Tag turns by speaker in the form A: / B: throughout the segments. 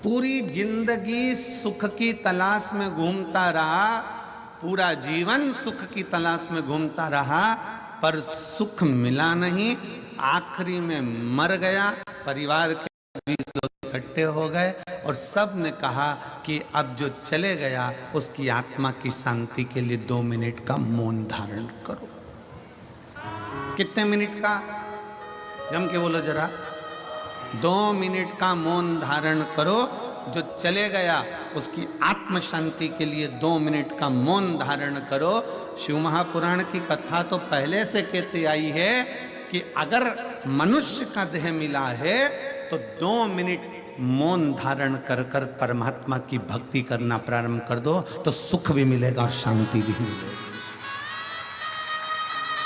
A: पूरी जिंदगी सुख की तलाश में घूमता रहा, पूरा जीवन सुख की तलाश में घूमता रहा, पर सुख मिला नहीं। आखिरी में मर गया। परिवार के 20 लोग इकट्ठे हो गए और सब ने कहा कि अब जो चले गया उसकी आत्मा की शांति के लिए 2 मिनट का मौन धारण करो। कितने मिनट का? जम के बोलो जरा। 2 मिनट का मौन धारण करो। जो चले गया उसकी आत्म शांति के लिए 2 मिनट का मौन धारण करो। शिव महापुराण की कथा तो पहले से कहती आई है कि अगर मनुष्य का देह मिला है तो 2 मिनट मौन धारण कर कर परमात्मा की भक्ति करना प्रारंभ कर दो, तो सुख भी मिलेगा और शांति भी मिलेगी।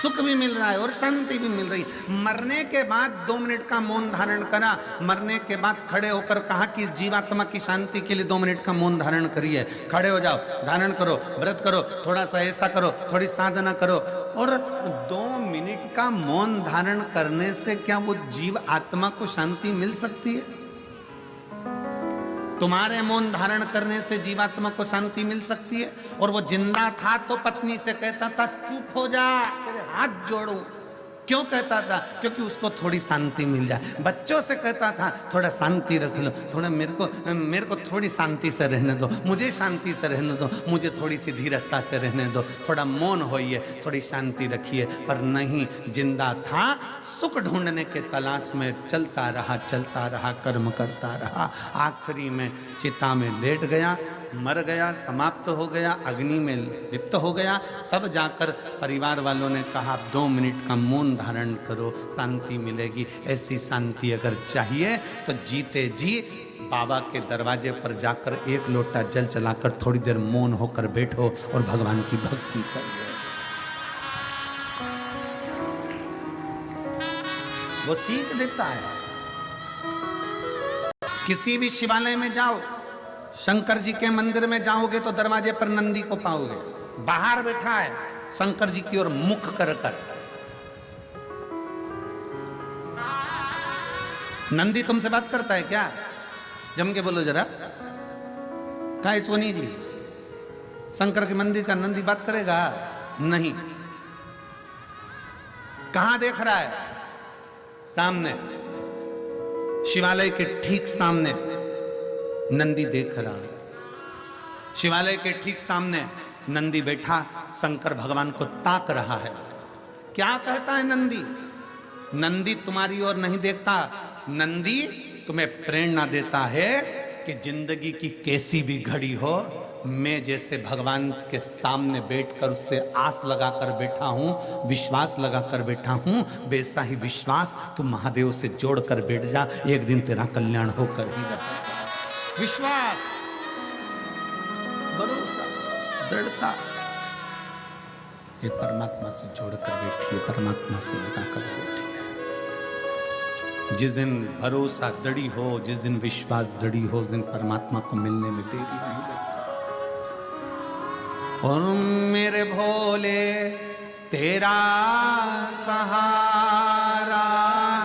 A: सुख भी मिल रहा है और शांति भी मिल रही। मरने के बाद 2 मिनट का मौन धारण करा। मरने के बाद खड़े होकर कहा कि इस जीवात्मा की शांति के लिए 2 मिनट का मौन धारण करिए। खड़े हो जाओ, धारण करो, व्रत करो, थोड़ा सा ऐसा करो, थोड़ी साधना करो। और 2 मिनट का मौन धारण करने से क्या वो जीव आत्मा को शांति मिल सकती है? तुम्हारे मौन धारण करने से जीवात्मा को शांति मिल सकती है? और वो जिंदा था तो पत्नी से कहता था चुप हो जा, तेरे हाथ जोड़ूं। क्यों कहता था? क्योंकि उसको थोड़ी शांति मिल जाए। बच्चों से कहता था थोड़ा शांति रख लो, थोड़ा मेरे को थोड़ी शांति से रहने दो, मुझे शांति से रहने दो, मुझे थोड़ी सी धीरजता से रहने दो, थोड़ा मौन होइए, थोड़ी शांति रखिए। पर नहीं, जिंदा था, सुख ढूंढने के तलाश में चलता रहा, कर्म करता रहा। आखिरी में चिता में लेट गया, मर गया, समाप्त हो गया, अग्नि में लिप्त हो गया। तब जाकर परिवार वालों ने कहा 2 मिनट का मौन धारण करो, शांति मिलेगी। ऐसी शांति अगर चाहिए तो जीते जी बाबा के दरवाजे पर जाकर 1 लोटा जल चलाकर थोड़ी देर मौन होकर बैठो और भगवान की भक्ति करो। वो सीख देता है। किसी भी शिवालय में जाओ, शंकर जी के मंदिर में जाओगे तो दरवाजे पर नंदी को पाओगे। बाहर बैठा है शंकर जी की ओर मुख कर कर। नंदी तुमसे बात करता है क्या? जम के बोलो जरा। क्या सोनी जी, शंकर के मंदिर का नंदी बात करेगा? नहीं। कहां देख रहा है? सामने, शिवालय के ठीक सामने नंदी देख रहा है। शिवालय के ठीक सामने नंदी बैठा शंकर भगवान को ताक रहा है। क्या कहता है नंदी? नंदी तुम्हारी ओर नहीं देखता। नंदी तुम्हें प्रेरणा देता है कि जिंदगी की कैसी भी घड़ी हो, मैं जैसे भगवान के सामने बैठकर उससे आस लगाकर बैठा हूं, विश्वास लगाकर बैठा हूं, वैसा ही विश्वास तुम महादेव से जोड़कर बैठ जा। एक दिन तेरा कल्याण होकर ही रहेगा। विश्वास, भरोसा, दृढ़ता, ये परमात्मा से जोड़कर बैठिए, परमात्मा से लगाकर बैठिए। जिस दिन भरोसा दृढ़ी हो, जिस दिन विश्वास दृढ़ी हो, उस दिन परमात्मा को मिलने में देरी नहीं लगती। और मेरे भोले तेरा सहारा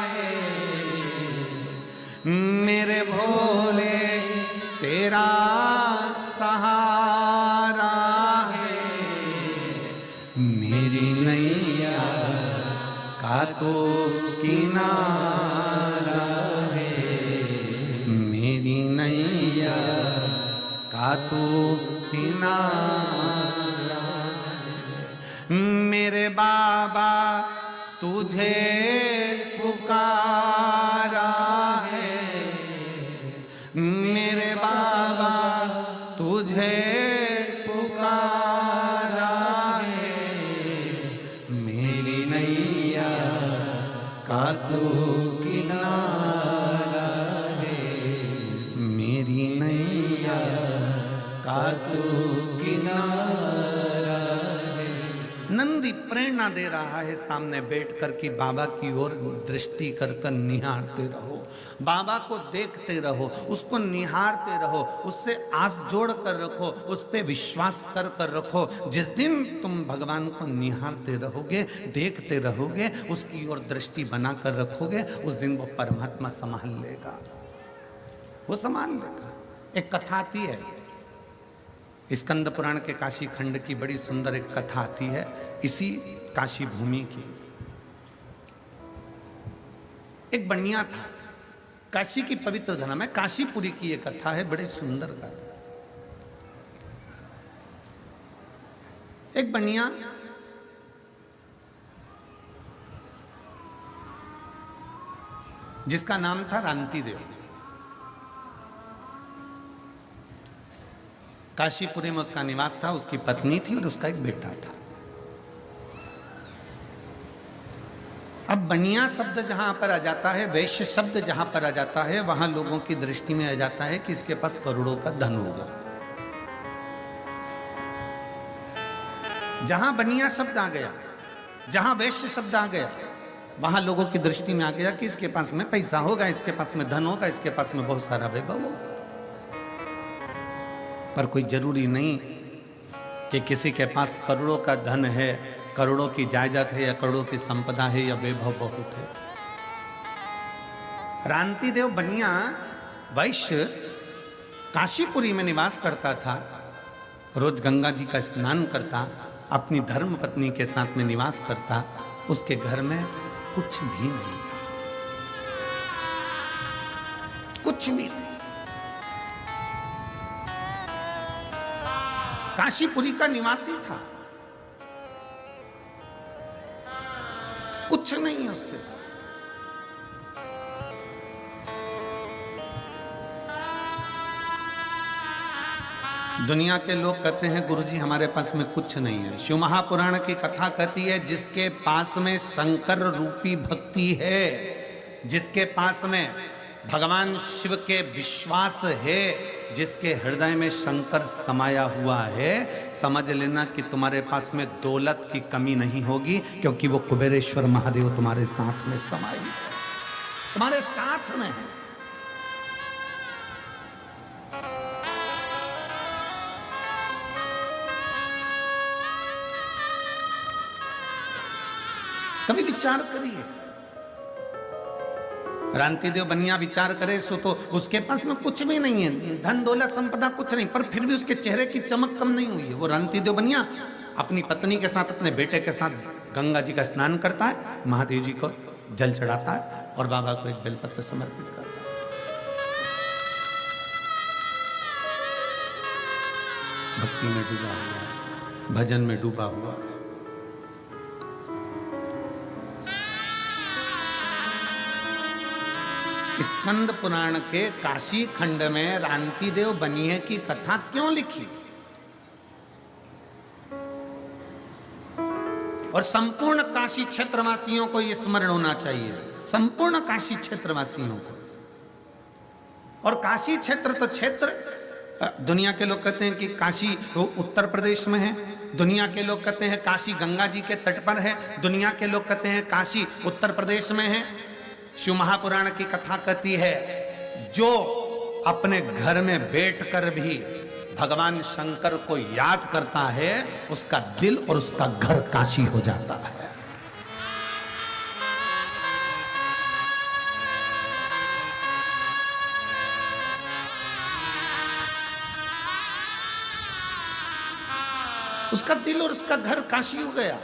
A: है, मेरे भोले तेरा सहारा है, मेरी नैया का तो किनारा है, मेरी नैया का तो किनारा है। मेरे बाबा तुझे पुकारा है, मेरे बाबा तुझे पुकारा है, मेरी नैया का तो किनारा है, मेरी नैया का तो किनारा है। नंदी प्रेरणा दे रहा है सामने बैठकर कि बाबा की ओर दृष्टि कर कर निहारते रहो, बाबा को देखते रहो, उसको निहारते रहो, उससे आस जोड़ कर रखो, उस पे विश्वास कर कर रखो। जिस दिन तुम भगवान को निहारते रहोगे, देखते रहोगे, उसकी ओर दृष्टि बनाकर रखोगे, उस दिन वो परमात्मा संभाल लेगा, वो संभाल लेगा। एक कथा आती है स्कंद पुराण के काशी खंड की, बड़ी सुंदर एक कथा आती है इसी काशी भूमि की। एक बनिया था, काशी की पवित्र धर्म है, काशीपुरी की ये कथा है, बड़ी सुंदर कथा। एक बनिया जिसका नाम था रांति देव, काशीपुरी में उसका निवास था, उसकी पत्नी थी और उसका एक बेटा था। अब बनिया शब्द जहां पर आ जाता है, वैश्य शब्द जहां पर आ जाता है, वहां लोगों की दृष्टि में आ जाता है कि इसके पास करोड़ों का धन होगा। जहां बनिया शब्द आ गया, जहां वैश्य शब्द आ गया, वहां लोगों की दृष्टि में आ गया कि इसके पास में पैसा होगा, इसके पास में धन होगा, इसके पास में बहुत सारा वैभव होगा। पर कोई जरूरी नहीं कि किसी के पास करोड़ों का धन है, करोड़ों की जायदाद है, या करोड़ों की संपदा है, या वैभव बहुत है। रांति देव बनिया वैश्य काशीपुरी में निवास करता था, रोज गंगा जी का स्नान करता, अपनी धर्म पत्नी के साथ में निवास करता। उसके घर में कुछ भी नहीं था, कुछ भी नहीं। काशीपुरी का निवासी था, कुछ नहीं है उसके पास। दुनिया के लोग कहते हैं गुरुजी हमारे पास में कुछ नहीं है। शिव महापुराण की कथा कहती है जिसके पास में शंकर रूपी भक्ति है, जिसके पास में भगवान शिव के विश्वास है, जिसके हृदय में शंकर समाया हुआ है, समझ लेना कि तुम्हारे पास में दौलत की कमी नहीं होगी, क्योंकि वो कुबेरेश्वर महादेव तुम्हारे साथ में समाये है, तुम्हारे साथ में है। कभी विचार करिए, रांति देव बनिया विचार करे सो तो उसके पास में कुछ भी नहीं है, धन दौलत संपदा कुछ नहीं, पर फिर भी उसके चेहरे की चमक कम नहीं हुई है। वो रांति देव बनिया अपनी पत्नी के साथ, अपने बेटे के साथ गंगा जी का स्नान करता है, महादेव जी को जल चढ़ाता है और बाबा को एक बेलपत्र समर्पित करता है। भक्ति में डूबा हुआ है, भजन में डूबा हुआ है। स्कंद पुराण के काशी खंड में रांति देव बनिए की कथा क्यों लिखी, और संपूर्ण काशी क्षेत्रवासियों को यह स्मरण होना चाहिए, संपूर्ण काशी क्षेत्रवासियों को। और काशी क्षेत्र तो क्षेत्र, दुनिया के लोग कहते हैं कि काशी उत्तर प्रदेश में है, दुनिया के लोग कहते हैं काशी गंगा जी के तट पर है, दुनिया के लोग कहते हैं काशी उत्तर प्रदेश में है। शिव महापुराण की कथा कहती है जो अपने घर में बैठकर भी भगवान शंकर को याद करता है, उसका दिल और उसका घर काशी हो जाता है। उसका दिल और उसका घर काशी हो गया।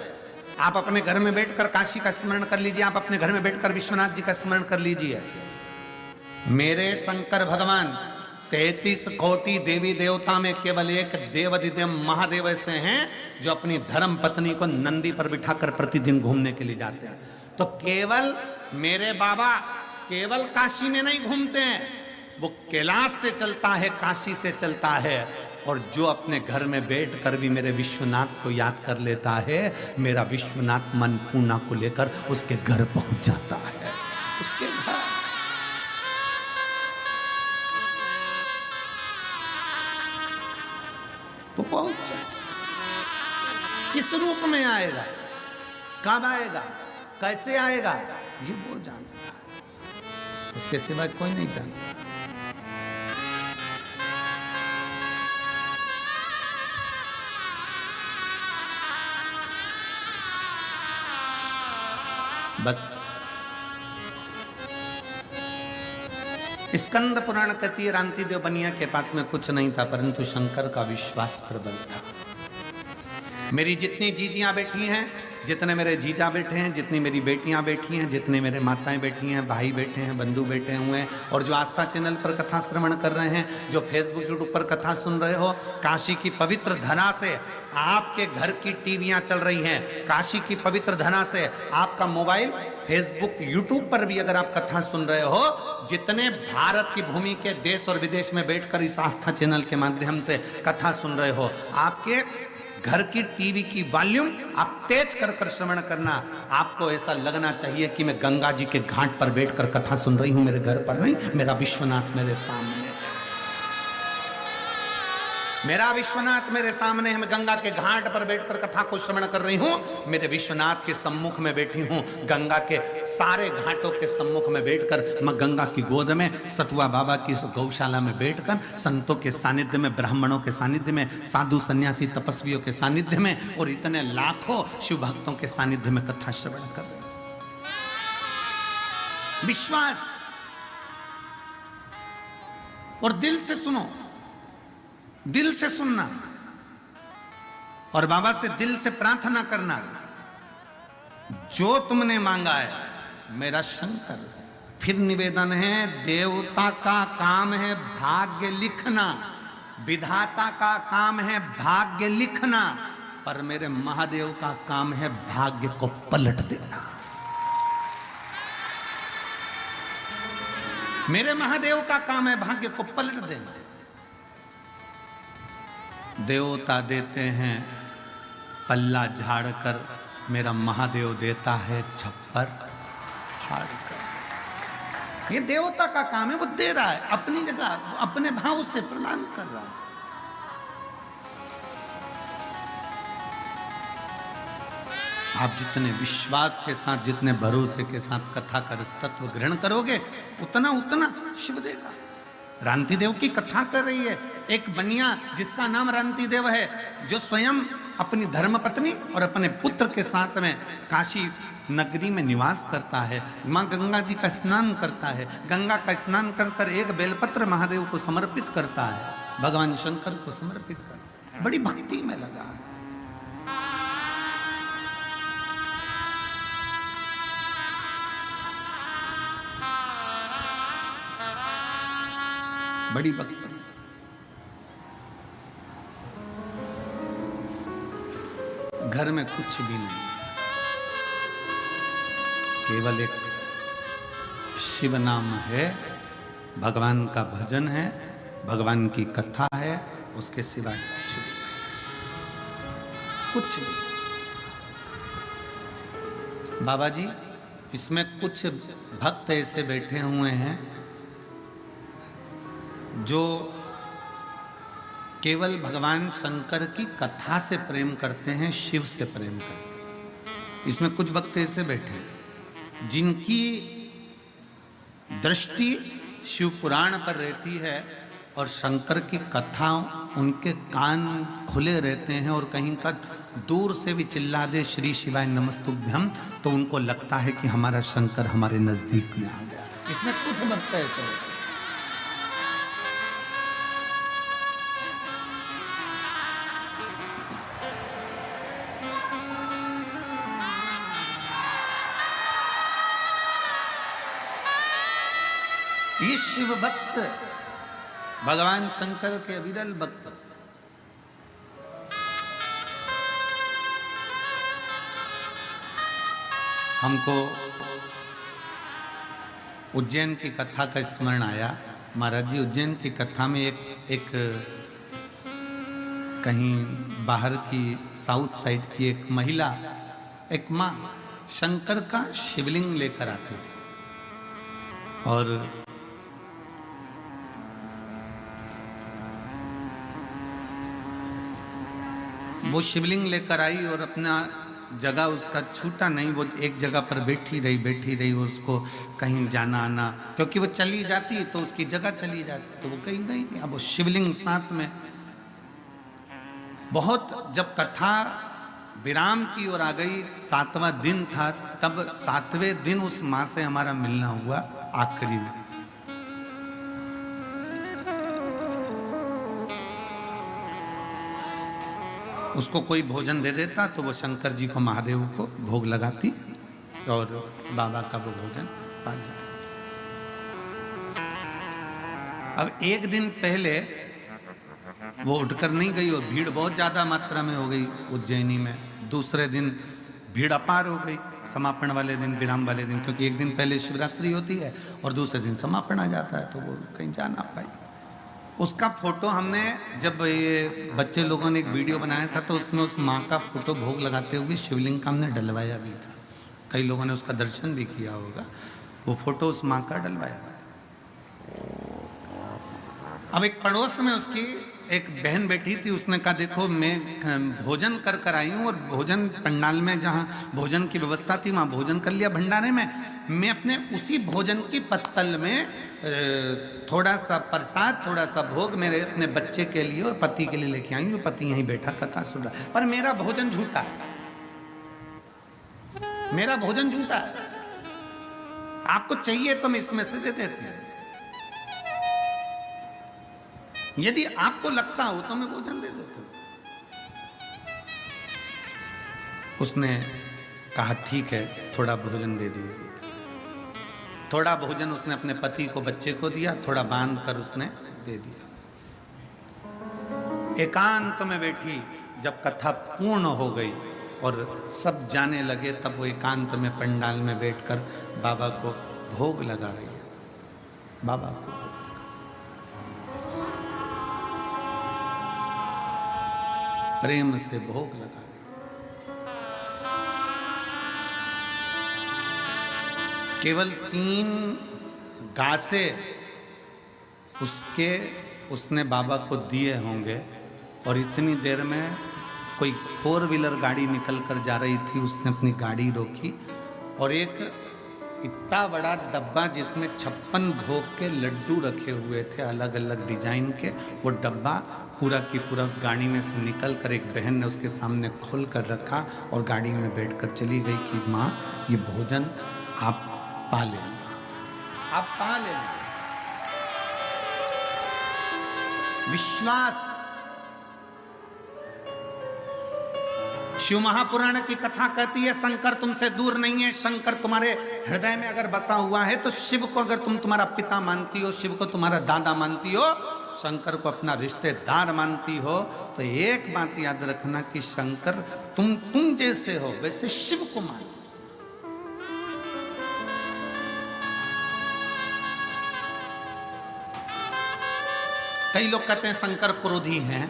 A: आप अपने घर में बैठकर काशी का स्मरण कर लीजिए, आप अपने घर में बैठकर विश्वनाथ जी का स्मरण कर लीजिए। मेरे शंकर भगवान 33 कोटि देवी देवता में केवल एक देवाधिदेव महादेव ऐसे हैं जो अपनी धर्म पत्नी को नंदी पर बिठाकर प्रतिदिन घूमने के लिए जाते हैं। तो केवल मेरे बाबा केवल काशी में नहीं घूमते हैं, वो कैलाश से चलता है, काशी से चलता है। और जो अपने घर में बैठकर भी मेरे विश्वनाथ को याद कर लेता है, मेरा विश्वनाथ मन पूना को लेकर उसके घर पहुंच जाता है, उसके घर। वो पहुंच जाए। किस रूप में आएगा, कब आएगा, कैसे आएगा, ये वो जानता है, उसके सिवा कोई नहीं जानता। बस स्कंद पुराण कहती है रांति देव बनिया के पास में कुछ नहीं था, परंतु शंकर का विश्वास प्रबल था। मेरी जितनी जीजियां बैठी हैं, जितने मेरे जीजा बैठे हैं, जितनी मेरी बेटियां बैठी हैं, जितने मेरे माताएं बैठी हैं, भाई बैठे हैं, बंधु बैठे हुए हैं, और जो आस्था चैनल पर कथा श्रवण कर रहे हैं, जो फेसबुक यूट्यूब पर कथा सुन रहे हो, काशी की पवित्र धरा से आपके घर की टीवियां चल रही हैं, काशी की पवित्र धरा से आपका मोबाइल फेसबुक यूट्यूब पर भी अगर आप कथा सुन रहे हो, जितने भारत की भूमि के देश और विदेश में बैठकर इस आस्था चैनल के माध्यम से कथा सुन रहे हो, आपके घर की टीवी की वॉल्यूम आप तेज कर कर श्रवण करना। आपको ऐसा लगना चाहिए कि मैं गंगा जी के घाट पर बैठकर कथा सुन रही हूं, मेरे घर पर नहीं, मेरा विश्वनाथ मेरे सामने है, मेरा विश्वनाथ मेरे सामने है। मैं गंगा के घाट पर बैठकर कथा को श्रवण कर रही हूं, मेरे विश्वनाथ के सम्मुख में बैठी हूं, गंगा के सारे घाटों के सम्मुख में बैठकर मैं गंगा की गोद में सतुआ बाबा की इस गौशाला में बैठकर संतों के सानिध्य में, ब्राह्मणों के सानिध्य में, साधु सन्यासी तपस्वियों के सानिध्य में और इतने लाखों शिव भक्तों के सानिध्य में कथा श्रवण कर रहे हूं। विश्वास और दिल से सुनो, दिल से सुनना और बाबा से दिल से प्रार्थना करना, जो तुमने मांगा है मेरा शंकर। फिर निवेदन है, देवता का काम है भाग्य लिखना, विधाता का काम है भाग्य लिखना, पर मेरे महादेव का काम है भाग्य को पलट देना। मेरे महादेव का काम है भाग्य को पलट देना। देवता देते हैं पल्ला झाड़कर, मेरा महादेव देता है छप्पर फाड़कर। ये देवता का काम है, वो दे रहा है अपनी जगह, अपने भाव से प्रदान कर रहा है। आप जितने विश्वास के साथ, जितने भरोसे के साथ कथा का तत्व ग्रहण करोगे, उतना उतना शिव देगा। रांति देव की कथा कर रही है एक बनिया जिसका नाम रांति देव है, जो स्वयं अपनी धर्मपत्नी और अपने पुत्र के साथ में काशी नगरी में निवास करता है। माँ गंगा जी का स्नान करता है, गंगा का स्नान कर एक बेलपत्र महादेव को समर्पित करता है, भगवान शंकर को समर्पित करता है, बड़ी भक्ति में लगा है। बड़ी भक्ति। घर में कुछ भी नहीं, केवल एक शिव नाम है, भगवान का भजन है, भगवान की कथा है, उसके सिवाय कुछ भी नहीं, कुछ भी। बाबा जी, इसमें कुछ भक्त ऐसे बैठे हुए हैं जो केवल भगवान शंकर की कथा से प्रेम करते हैं, शिव से प्रेम करते हैं। इसमें कुछ भक्त ऐसे बैठे हैं जिनकी दृष्टि शिव पुराण पर रहती है और शंकर की कथा, उनके कान खुले रहते हैं, और कहीं का दूर से भी चिल्ला दे श्री शिवाय नमस्तुभ्यम, तो उनको लगता है कि हमारा शंकर हमारे नजदीक में आ गया। इसमें कुछ भक्त ऐसे होते हैं। ये शिव भक्त, भगवान शंकर के विरल भक्त, हमको उज्जैन की कथा का स्मरण आया। महाराज जी, उज्जैन की कथा में एक कहीं बाहर की साउथ साइड की एक महिला, एक माँ शंकर का शिवलिंग लेकर आती थी, और वो शिवलिंग लेकर आई और अपना जगह उसका छूटा नहीं, वो एक जगह पर बैठी रही, उसको कहीं जाना आना, क्योंकि वो चली जाती तो उसकी जगह चली जाती, तो वो कहीं गई नहीं। अब वो शिवलिंग साथ में, बहुत जब कथा विराम की ओर आ गई, 7वां दिन था, तब 7वें दिन उस माँ से हमारा मिलना हुआ, आखिरी। उसको कोई भोजन दे देता तो वो शंकर जी को, महादेव को भोग लगाती और बाबा का वो भोजन पा लेती। अब एक दिन पहले वो उठकर नहीं गई और भीड़ बहुत ज्यादा मात्रा में हो गई उज्जैनी में। दूसरे दिन भीड़ अपार हो गई, समापन वाले दिन, विराम वाले दिन, क्योंकि एक दिन पहले शिवरात्रि होती है और दूसरे दिन समापन आ जाता है, तो वो कहीं जा ना पाई। उसका फोटो हमने, जब ये बच्चे लोगों ने एक वीडियो बनाया था तो उसमें उस माँ का फोटो भोग लगाते हुए शिवलिंग का हमने डलवाया भी था। कई लोगों ने उसका दर्शन भी किया होगा। वो फोटो उस माँ का डलवाया था। अब एक पड़ोस में उसकी एक बहन बैठी थी, उसने कहा देखो मैं भोजन कर कर आई हूँ और भोजन पंडाल में जहाँ भोजन की व्यवस्था थी वहाँ भोजन कर लिया भंडारे में। मैं अपने उसी भोजन की पत्तल में थोड़ा सा प्रसाद, थोड़ा सा भोग मेरे अपने बच्चे के लिए और पति के लिए लेके आई हूँ। पति यहीं बैठा कथा सुन रहा, पर मेरा भोजन झूठा है, मेरा भोजन झूठा है। आपको चाहिए तो मैं इसमें से दे देती हूँ, यदि आपको लगता हो तो मैं भोजन दे देता हूं। उसने कहा ठीक है, थोड़ा भोजन दे दीजिए। थोड़ा भोजन उसने अपने पति को, बच्चे को दिया, थोड़ा बांध कर उसने दे दिया। एकांत में बैठी, जब कथा पूर्ण हो गई और सब जाने लगे, तब वो एकांत में पंडाल में बैठकर बाबा को भोग लगा रही है। बाबा को प्रेम से भोग लगा रहे। केवल 3 गासे उसने बाबा को दिए होंगे और इतनी देर में कोई 4 व्हीलर गाड़ी निकल कर जा रही थी। उसने अपनी गाड़ी रोकी और एक इतना बड़ा डब्बा जिसमें 56 भोग के लड्डू रखे हुए थे अलग अलग डिजाइन के, वो डब्बा पूरा की पूरा उस गाड़ी में से निकल कर एक बहन ने उसके सामने खोल कर रखा और गाड़ी में बैठकर चली गई कि माँ ये भोजन आप पा लेना, आप पा लेना। विश्वास। शिव महापुराण की कथा कहती है शंकर तुमसे दूर नहीं है, शंकर तुम्हारे हृदय में अगर बसा हुआ है। तो शिव को अगर तुम तुम्हारा पिता मानती हो, शिव को तुम्हारा दादा मानती हो, शंकर को अपना रिश्तेदार मानती हो, तो एक बात याद रखना कि शंकर तुम जैसे हो वैसे शिव को मान। कई लोग कहते हैं शंकर क्रोधी हैं,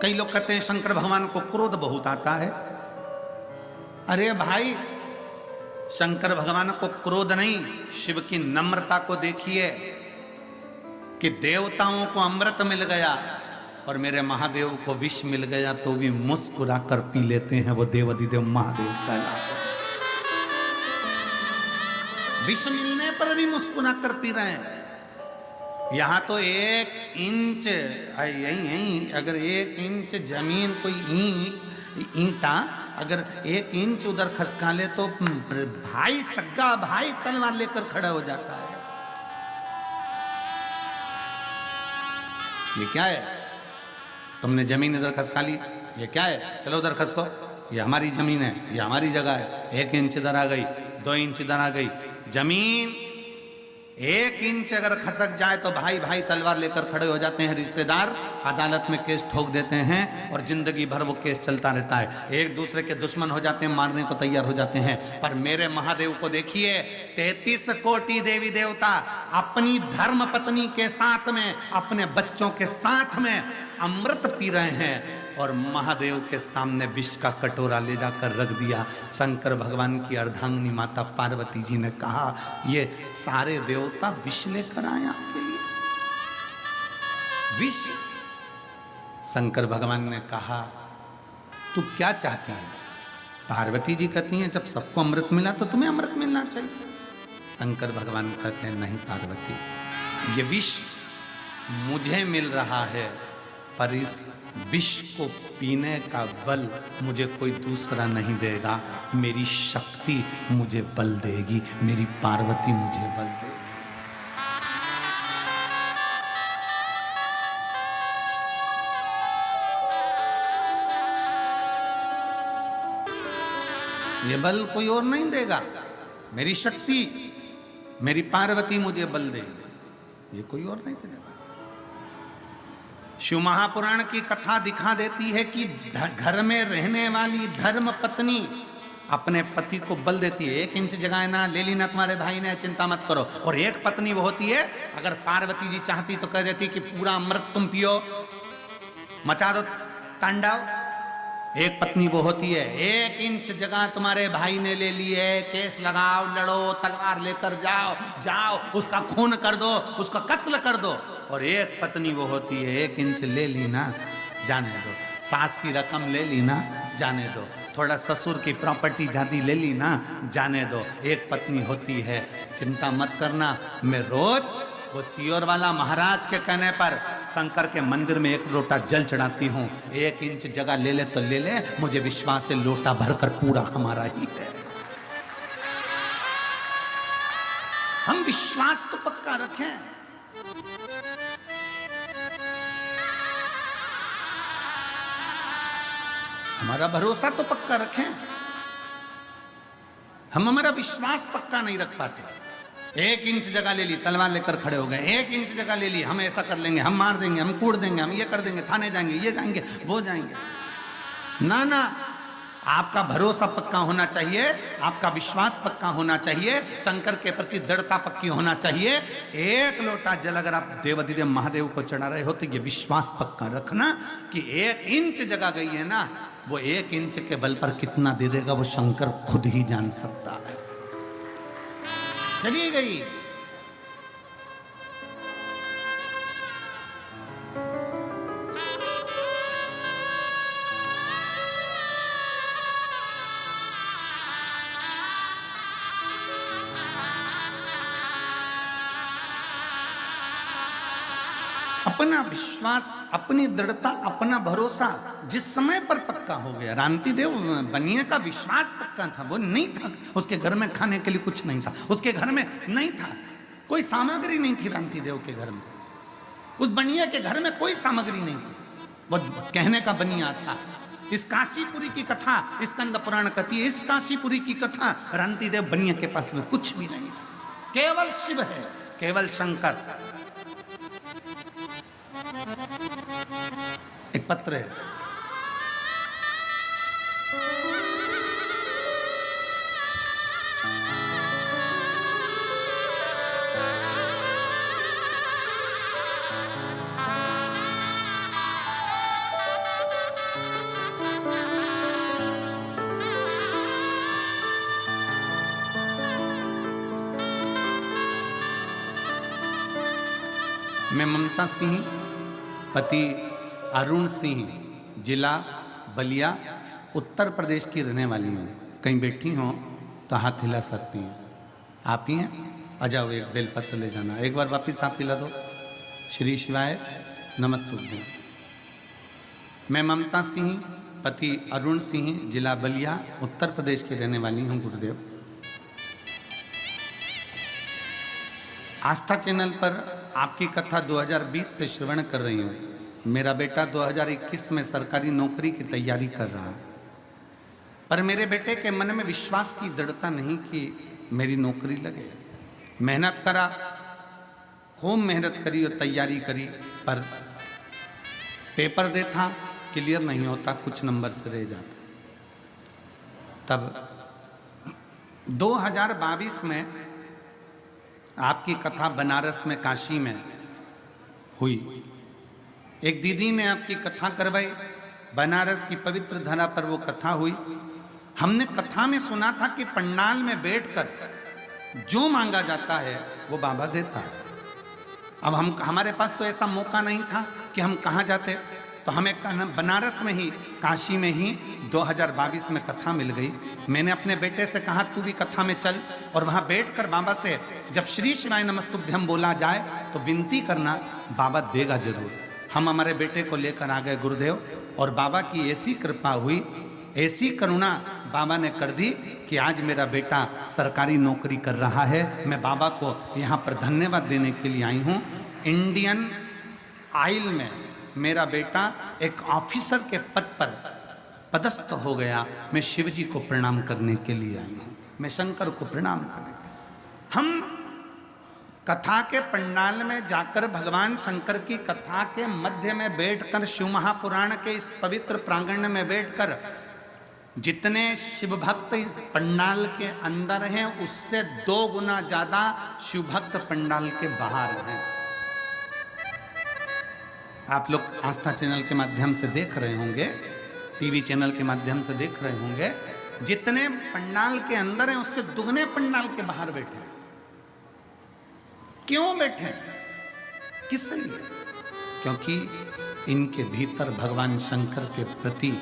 A: कई लोग कहते हैं शंकर भगवान को क्रोध बहुत आता है। अरे भाई, शंकर भगवान को क्रोध नहीं, शिव की नम्रता को देखिए कि देवताओं को अमृत मिल गया और मेरे महादेव को विष मिल गया तो भी मुस्कुरा कर पी लेते हैं। वो देवाधिदेव महादेव कहलाते हैं। विष मिलने पर भी मुस्कुरा कर पी रहे हैं। यहां तो 1 इंच यही अगर 1 इंच जमीन कोई ईंटा अगर 1 इंच उधर खसका ले तो भाई, सग्गा भाई तलवार लेकर खड़ा हो जाता है। ये क्या है? तुमने जमीन इधर खसका ली, ये क्या है? चलो उधर खसको, ये हमारी जमीन है, ये हमारी जगह है। 1 इंच इधर आ गई, 2 इंच इधर आ गई, जमीन 1 इंच अगर खसक जाए तो भाई भाई तलवार लेकर खड़े हो जाते हैं। रिश्तेदार अदालत में केस ठोक देते हैं और जिंदगी भर वो केस चलता रहता है। एक दूसरे के दुश्मन हो जाते हैं, मारने को तैयार हो जाते हैं। पर मेरे महादेव को देखिए, 33 कोटि देवी देवता अपनी धर्म पत्नी के साथ में, अपने बच्चों के साथ में अमृत पी रहे हैं और महादेव के सामने विष का कटोरा ले जाकर रख दिया। शंकर भगवान की अर्धांगिनी माता पार्वती जी ने कहा, ये सारे देवता विष लेकर आए आपके लिए, विष। शंकर भगवान ने कहा, तू क्या चाहती है? पार्वती जी कहती हैं, जब सबको अमृत मिला तो तुम्हें अमृत मिलना चाहिए। शंकर भगवान कहते हैं, नहीं पार्वती, ये विष मुझे मिल रहा है, पर इस विष को पीने का बल मुझे कोई दूसरा नहीं देगा। मेरी शक्ति मुझे बल देगी, मेरी पार्वती मुझे बल देगी। ये बल कोई और नहीं देगा, मेरी शक्ति, मेरी पार्वती मुझे बल देगी, ये कोई और नहीं देगा। शिव महापुराण की कथा दिखा देती है कि घर में रहने वाली धर्म पत्नी अपने पति को बल देती है। 1 इंच जगह है ना, ले ली ना तुम्हारे भाई ने, चिंता मत करो। और एक पत्नी वो होती है, अगर पार्वती जी चाहती तो कह देती कि पूरा अमृत तुम पियो, मचा दो तांडव। एक पत्नी वो होती है, 1 इंच जगह तुम्हारे भाई ने ले ली है, केस लगाओ, लड़ो, तलवार लेकर जाओ, जाओ उसका खून कर दो, उसका कत्ल कर दो। और एक पत्नी वो होती है, 1 इंच ले ली ना, जाने दो। सास की रकम ले ली ना, जाने दो। थोड़ा ससुर की प्रॉपर्टी जाती ले ली ना, जाने दो। एक पत्नी होती है, चिंता मत करना, मैं रोज वो सियोर वाला महाराज के कहने पर शंकर के मंदिर में 1 लोटा जल चढ़ाती हूँ। 1 इंच जगह ले ले तो ले ले, मुझे विश्वास है लोटा भरकर पूरा हमारा ही है। हम विश्वास तो पक्का रखें। हमारा भरोसा तो पक्का रखें। हम हमारा विश्वास पक्का नहीं रख पाते। 1 इंच जगह ले ली, तलवार लेकर खड़े हो गए। 1 इंच जगह ले ली, हम ऐसा कर लेंगे, हम मार देंगे, हम कूट देंगे, हम ये कर देंगे, थाने जाएंगे, ये जाएंगे, वो जाएंगे। ना ना, आपका भरोसा पक्का होना चाहिए, आपका विश्वास पक्का होना चाहिए, शंकर के प्रति दृढ़ता पक्की होना चाहिए। 1 लोटा जल अगर आप देवाधिदेव महादेव को चढ़ा रहे हो तो ये विश्वास पक्का रखना कि 1 इंच जगह गई है ना, वो 1 इंच के बल पर कितना दे देगा वो शंकर खुद ही जान सकता है। चली गई। अपना विश्वास, अपनी दृढ़ता, अपना भरोसा जिस समय पर पक्का हो गया। रांति देव बनिए का विश्वास पक्का था, वो नहीं था, उसके घर में खाने के लिए कुछ नहीं था, उसके घर में नहीं था, कोई सामग्री नहीं थी रांति देव के घर में। उस बनिया के घर में कोई सामग्री नहीं थी, वो कहने का बनिया था। इस काशीपुरी की कथा स्कंद पुराण कहती है, इस काशीपुरी की कथा रांति देव बनिया के पास में कुछ भी नहीं था, केवल शिव है, केवल शंकर। एक पत्र है, मैं ममता सिंह, पति अरुण सिंह, जिला बलिया, उत्तर प्रदेश की रहने वाली हूँ। कहीं बैठी हो तो हाथ हिला सकती हैं। आप ही हैं? आ जाओ, एक बेलपत्र ले जाना। एक बार वापिस हाथ हिला दो। श्री शिवाय नमस्तुभ्यं। मैं ममता सिंह, पति अरुण सिंह, जिला बलिया, उत्तर प्रदेश की रहने वाली हूँ। गुरुदेव, आस्था चैनल पर आपकी कथा 2020 से श्रवण कर रही हूँ। मेरा बेटा 2021 में सरकारी नौकरी की तैयारी कर रहा है, पर मेरे बेटे के मन में विश्वास की दृढ़ता नहीं कि मेरी नौकरी लगे। मेहनत करा, खूब मेहनत करी और तैयारी करी, पर पेपर देता क्लियर नहीं होता, कुछ नंबर से रह जाता। तब 2022 में आपकी कथा बनारस में, काशी में हुई। एक दीदी ने आपकी कथा करवाई, बनारस की पवित्र धरा पर वो कथा हुई। हमने कथा में सुना था कि पंडाल में बैठकर जो मांगा जाता है वो बाबा देता है। अब हमारे पास तो ऐसा मौका नहीं था कि हम कहाँ जाते, तो हमें बनारस में ही, काशी में ही 2022 में कथा मिल गई। मैंने अपने बेटे से कहा तू भी कथा में चल, और वहाँ बैठकर बाबा से जब श्री शिवाय नमस्तुभ्यं बोला जाए तो विनती करना, बाबा देगा जरूर। हम हमारे बेटे को लेकर आ गए गुरुदेव, और बाबा की ऐसी कृपा हुई, ऐसी करुणा बाबा ने कर दी कि आज मेरा बेटा सरकारी नौकरी कर रहा है। मैं बाबा को यहाँ पर धन्यवाद देने के लिए आई हूँ। इंडियन ऑयल में मेरा बेटा एक ऑफिसर के पद पर पदस्थ हो गया, मैं शिव जी को प्रणाम करने के लिए आई हूं, मैं शंकर को प्रणाम करने। हम कथा के पंडाल में जाकर भगवान शंकर की कथा के मध्य में बैठकर, शिव महापुराण के इस पवित्र प्रांगण में बैठकर, जितने शिव भक्त इस पंडाल के अंदर हैं उससे 2 गुना ज्यादा शिव भक्त पंडाल के बाहर हैं। आप लोग आस्था चैनल के माध्यम से देख रहे होंगे, टीवी चैनल के माध्यम से देख रहे होंगे, जितने पंडाल के अंदर हैं उससे दुगने पंडाल के बाहर बैठे हैं। क्यों बैठे? किस लिए? क्योंकि इनके भीतर भगवान शंकर के प्रति,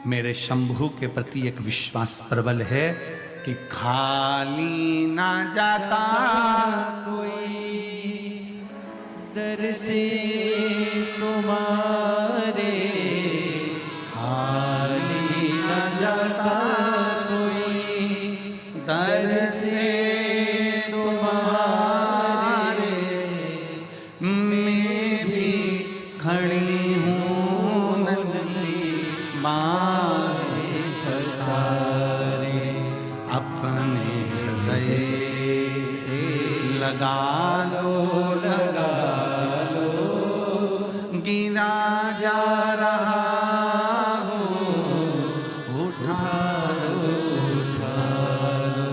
A: मेरे शंभु के प्रति एक विश्वास प्रबल है कि खाली ना जाता
B: कोई दर से तुम्हारे, खाली ना जाता कोई
A: दर से तुम्हारे, मैं भी खड़ी हूँ नन्ही बाहें पसारे, अपने हृदय से लगा लो, लगा लो, गिरा जा रहा हूँ, उठा लो, उठा लो,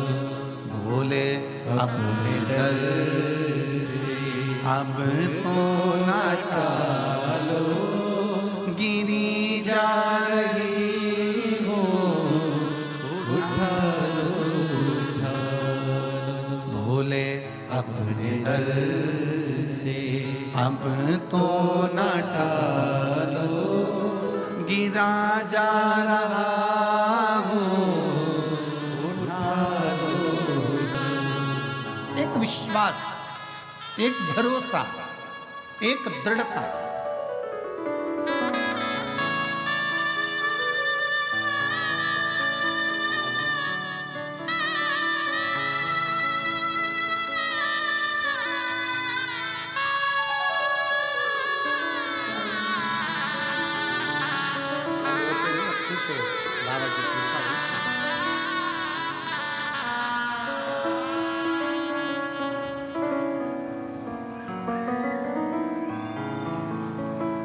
A: भोले अपने दर से अब तो ना टालो, गिरी जा रही हो, उठा लो, उठा लो, भोले अपने दर से अब तो ना टालो, गिरा जा रहा हूँ, उठा लो। एक विश्वास, एक भरोसा, एक दृढ़ता।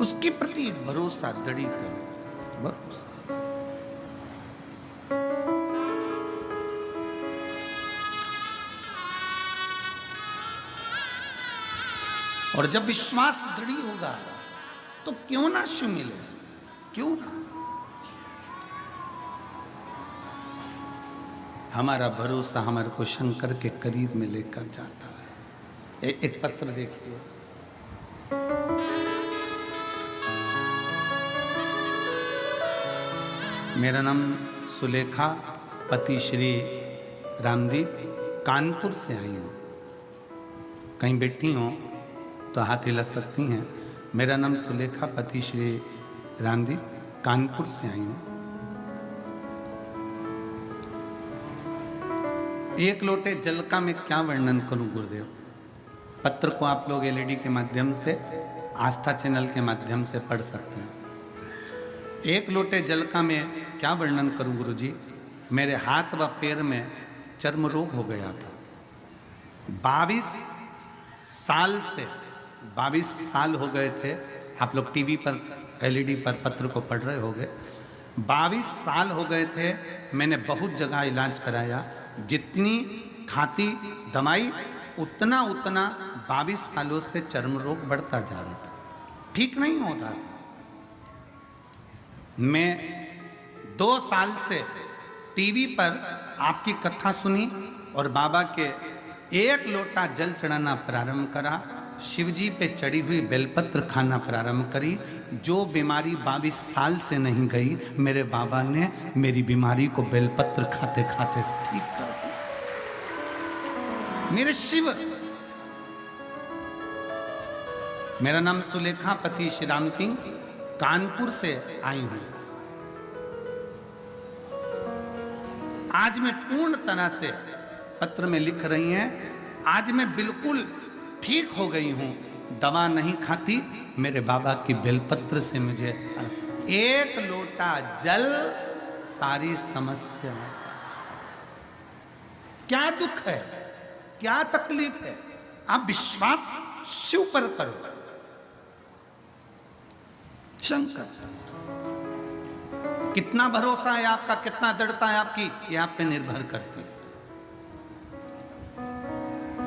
A: उसके प्रति एक भरोसा, दृढ़ीकरण, भरोसा। और जब विश्वास दृढ़ होगा तो क्यों ना शिव मिले, क्यों ना। हमारा भरोसा हमारे को शंकर के करीब में लेकर जाता है। एक पत्र देखिए, मेरा नाम सुलेखा, पति श्री रामदीप, कानपुर से आई हूँ। कहीं बैठी हो तो हाथ हिला सकती हैं। मेरा नाम सुलेखा, पति श्री रामदीप, कानपुर से आई हूँ। एक लोटे जल का मैं क्या वर्णन करूं गुरुदेव। पत्र को आप लोग एलईडी के माध्यम से, आस्था चैनल के माध्यम से पढ़ सकते हैं। एक लोटे जल का मैं क्या वर्णन करूं गुरुजी। मेरे हाथ व पैर में चर्म रोग हो गया था। 22 साल हो गए थे। आप लोग टीवी पर, एलईडी पर पत्र को पढ़ रहे होंगे। 22 साल हो गए थे। मैंने बहुत जगह इलाज कराया। जितनी खाती दवाई उतना 22 सालों से चर्म रोग बढ़ता जा रहा था, ठीक नहीं होता था। मैं 2 साल से टीवी पर आपकी कथा सुनी और बाबा के 1 लोटा जल चढ़ाना प्रारंभ करा। शिवजी पे चढ़ी हुई बेलपत्र खाना प्रारंभ करी। जो बीमारी 22 साल से नहीं गई, मेरे बाबा ने मेरी बीमारी को बेलपत्र खाते खाते ठीक कर दिया। मेरे शिव। मेरा नाम सुलेखा, पति श्री राम सिंह, कानपुर से आई हूं। आज मैं पूर्ण तरह से, पत्र में लिख रही हैं, आज मैं बिल्कुल ठीक हो गई हूं। दवा नहीं खाती। मेरे बाबा की बेलपत्र से मुझे एक लोटा जल सारी समस्या। क्या दुख है, क्या तकलीफ है, आप विश्वास शिव पर करो, शंकर। कितना भरोसा है आपका, कितना दृढ़ता है आपकी, ये आप पे निर्भर करती है।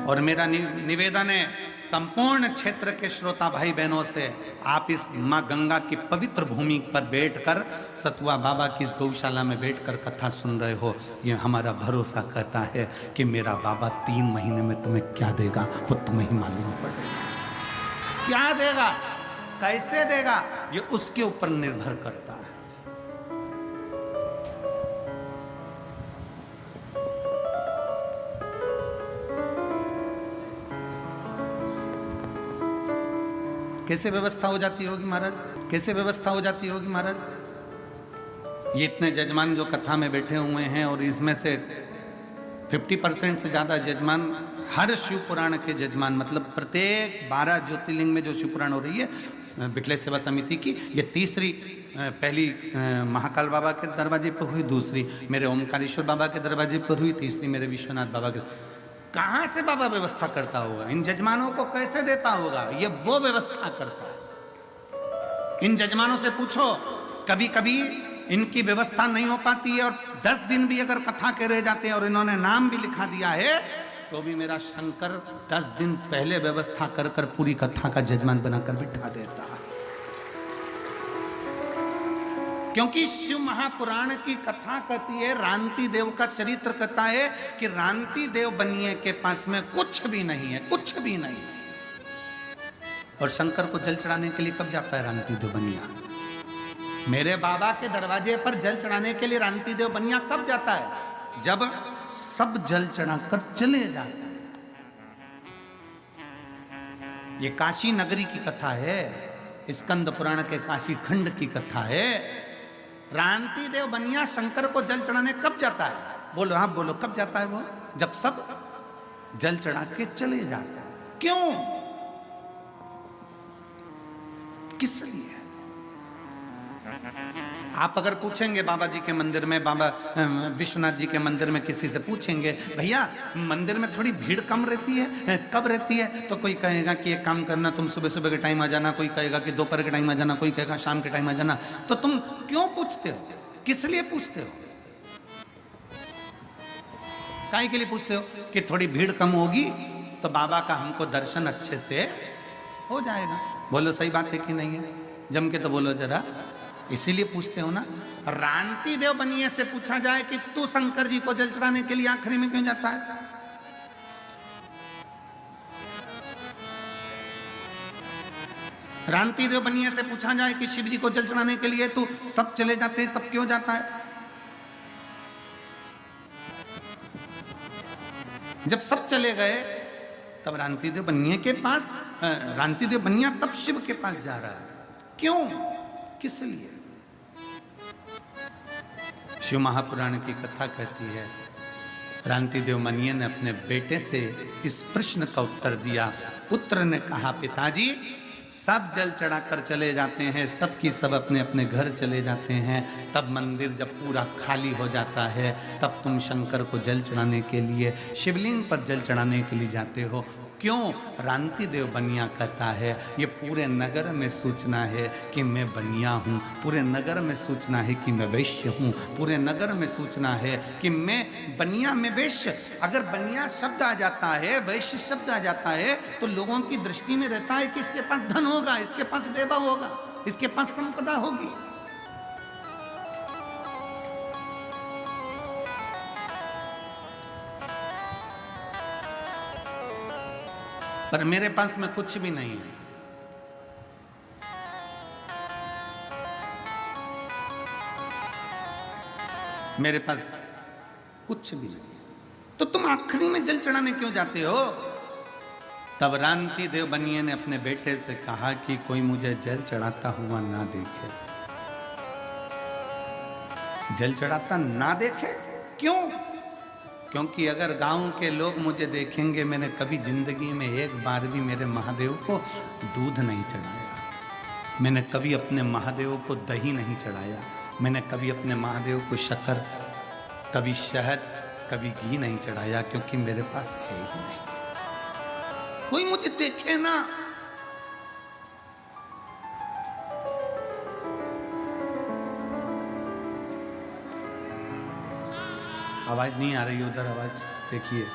A: और मेरा निवेदन है संपूर्ण क्षेत्र के श्रोता भाई बहनों से, आप इस मां गंगा की पवित्र भूमि पर बैठकर, सतुआ बाबा की इस गौशाला में बैठकर कथा सुन रहे हो, ये हमारा भरोसा कहता है कि मेरा बाबा 3 महीने में तुम्हें क्या देगा वो तुम्हें ही मालूम पड़ेगा। क्या देगा, कैसे देगा, ये उसके ऊपर निर्भर करता है। कैसे व्यवस्था हो जाती होगी महाराज, कैसे व्यवस्था हो जाती होगी महाराज। ये इतने जजमान जो कथा में बैठे हुए हैं, और इसमें से 50% से ज्यादा जजमान, हर शिव पुराण के जजमान, मतलब प्रत्येक 12 ज्योतिर्लिंग में जो शिव पुराण हो रही है बिटले सेवा समिति की, ये तीसरी, पहली महाकाल बाबा के दरवाजे पर हुई, दूसरी मेरे ओमकारेश्वर बाबा के दरवाजे पर हुई, तीसरी मेरे विश्वनाथ बाबा के। कहां से बाबा व्यवस्था करता होगा, इन जजमानों को कैसे देता होगा, ये वो व्यवस्था करता है। इन जजमानों से पूछो, कभी कभी इनकी व्यवस्था नहीं हो पाती है, और 10 दिन भी अगर कथा के रह जाते हैं और इन्होंने नाम भी लिखा दिया है, तो भी मेरा शंकर 10 दिन पहले व्यवस्था कर कर पूरी कथा का जजमान बनाकर बिठा देता है। क्योंकि शिव महापुराण की कथा कहती है, रांति देव का चरित्र कहता है कि रांति देव बनिए के पास में कुछ भी नहीं है, कुछ भी नहीं। और शंकर को जल चढ़ाने के लिए कब जाता है रांति देव बनिया? मेरे बाबा के दरवाजे पर जल चढ़ाने के लिए रांति देव बनिया कब जाता है? जब सब जल चढ़ाकर चले जाते हैं। ये काशी नगरी की कथा है, स्कंद पुराण के काशी खंड की कथा है। रांति देव बनिया शंकर को जल चढ़ाने कब जाता है? बोलो, आप बोलो, कब जाता है वो? जब सब जल चढ़ा के चले जाता है। क्यों, किस लिए? आप अगर पूछेंगे बाबा जी के मंदिर में, बाबा विश्वनाथ जी के मंदिर में किसी से पूछेंगे, भैया मंदिर में थोड़ी भीड़ कम रहती है, कब रहती है? तो कोई कहेगा कि एक काम करना, तुम सुबह सुबह के टाइम आ जाना, कोई कहेगा कि दोपहर के टाइम आ जाना, कोई कहेगा शाम के टाइम आ जाना। तो तुम क्यों पूछते हो, किस लिए पूछते हो? काहे के लिए पूछते हो? कि थोड़ी भीड़ कम होगी तो बाबा का हमको दर्शन अच्छे से हो जाएगा। बोलो सही बात है कि नहीं है? जम के तो बोलो जरा। इसीलिए पूछते हो ना। रांति देव बनिए से पूछा जाए कि तू शंकर जी को जल चढ़ाने के लिए आखिरी में क्यों जाता है? रांति देव बनिए से पूछा जाए कि शिव जी को जल चढ़ाने के लिए तू सब चले जाते हैं तब क्यों जाता है? जब सब चले गए तब रांति देव बनिए के पास, रांति देव बनिया तब शिव के पास जा रहा है। क्यों, किस लिए? शिव महापुराण की कथा कहती है, रांति देव बनिए ने अपने बेटे से इस प्रश्न का उत्तर दिया। पुत्र ने कहा, पिताजी सब जल चढ़ाकर चले जाते हैं, सब की सब अपने अपने घर चले जाते हैं, तब मंदिर जब पूरा खाली हो जाता है तब तुम शंकर को जल चढ़ाने के लिए, शिवलिंग पर जल चढ़ाने के लिए जाते हो। क्यों? रांति देव बनिया कहता है, ये पूरे नगर में सूचना है कि मैं बनिया हूँ, पूरे नगर में सूचना है कि मैं वैश्य हूँ, पूरे नगर में सूचना है कि मैं बनिया में वैश्य। अगर बनिया शब्द आ जाता है, वैश्य शब्द आ जाता है, तो लोगों की दृष्टि में रहता है कि इसके पास धन होगा, इसके पास वैभव होगा, इसके पास संपदा होगी। पर मेरे पास में कुछ भी नहीं है। मेरे पास कुछ भी नहीं, तो तुम आखिरी में जल चढ़ाने क्यों जाते हो? तब रांति देव बनिए ने अपने बेटे से कहा कि कोई मुझे जल चढ़ाता हुआ ना देखे, जल चढ़ाता ना देखे। क्यों? क्योंकि अगर गांव के लोग मुझे देखेंगे, मैंने कभी जिंदगी में एक बार भी मेरे महादेव को दूध नहीं चढ़ाया, मैंने कभी अपने महादेव को दही नहीं चढ़ाया, मैंने कभी अपने महादेव को शक्कर, कभी शहद, कभी घी नहीं चढ़ाया, क्योंकि मेरे पास है ही नहीं। कोई मुझे देखे ना, आवाज नहीं आ रही उधर, आवाज देखिए।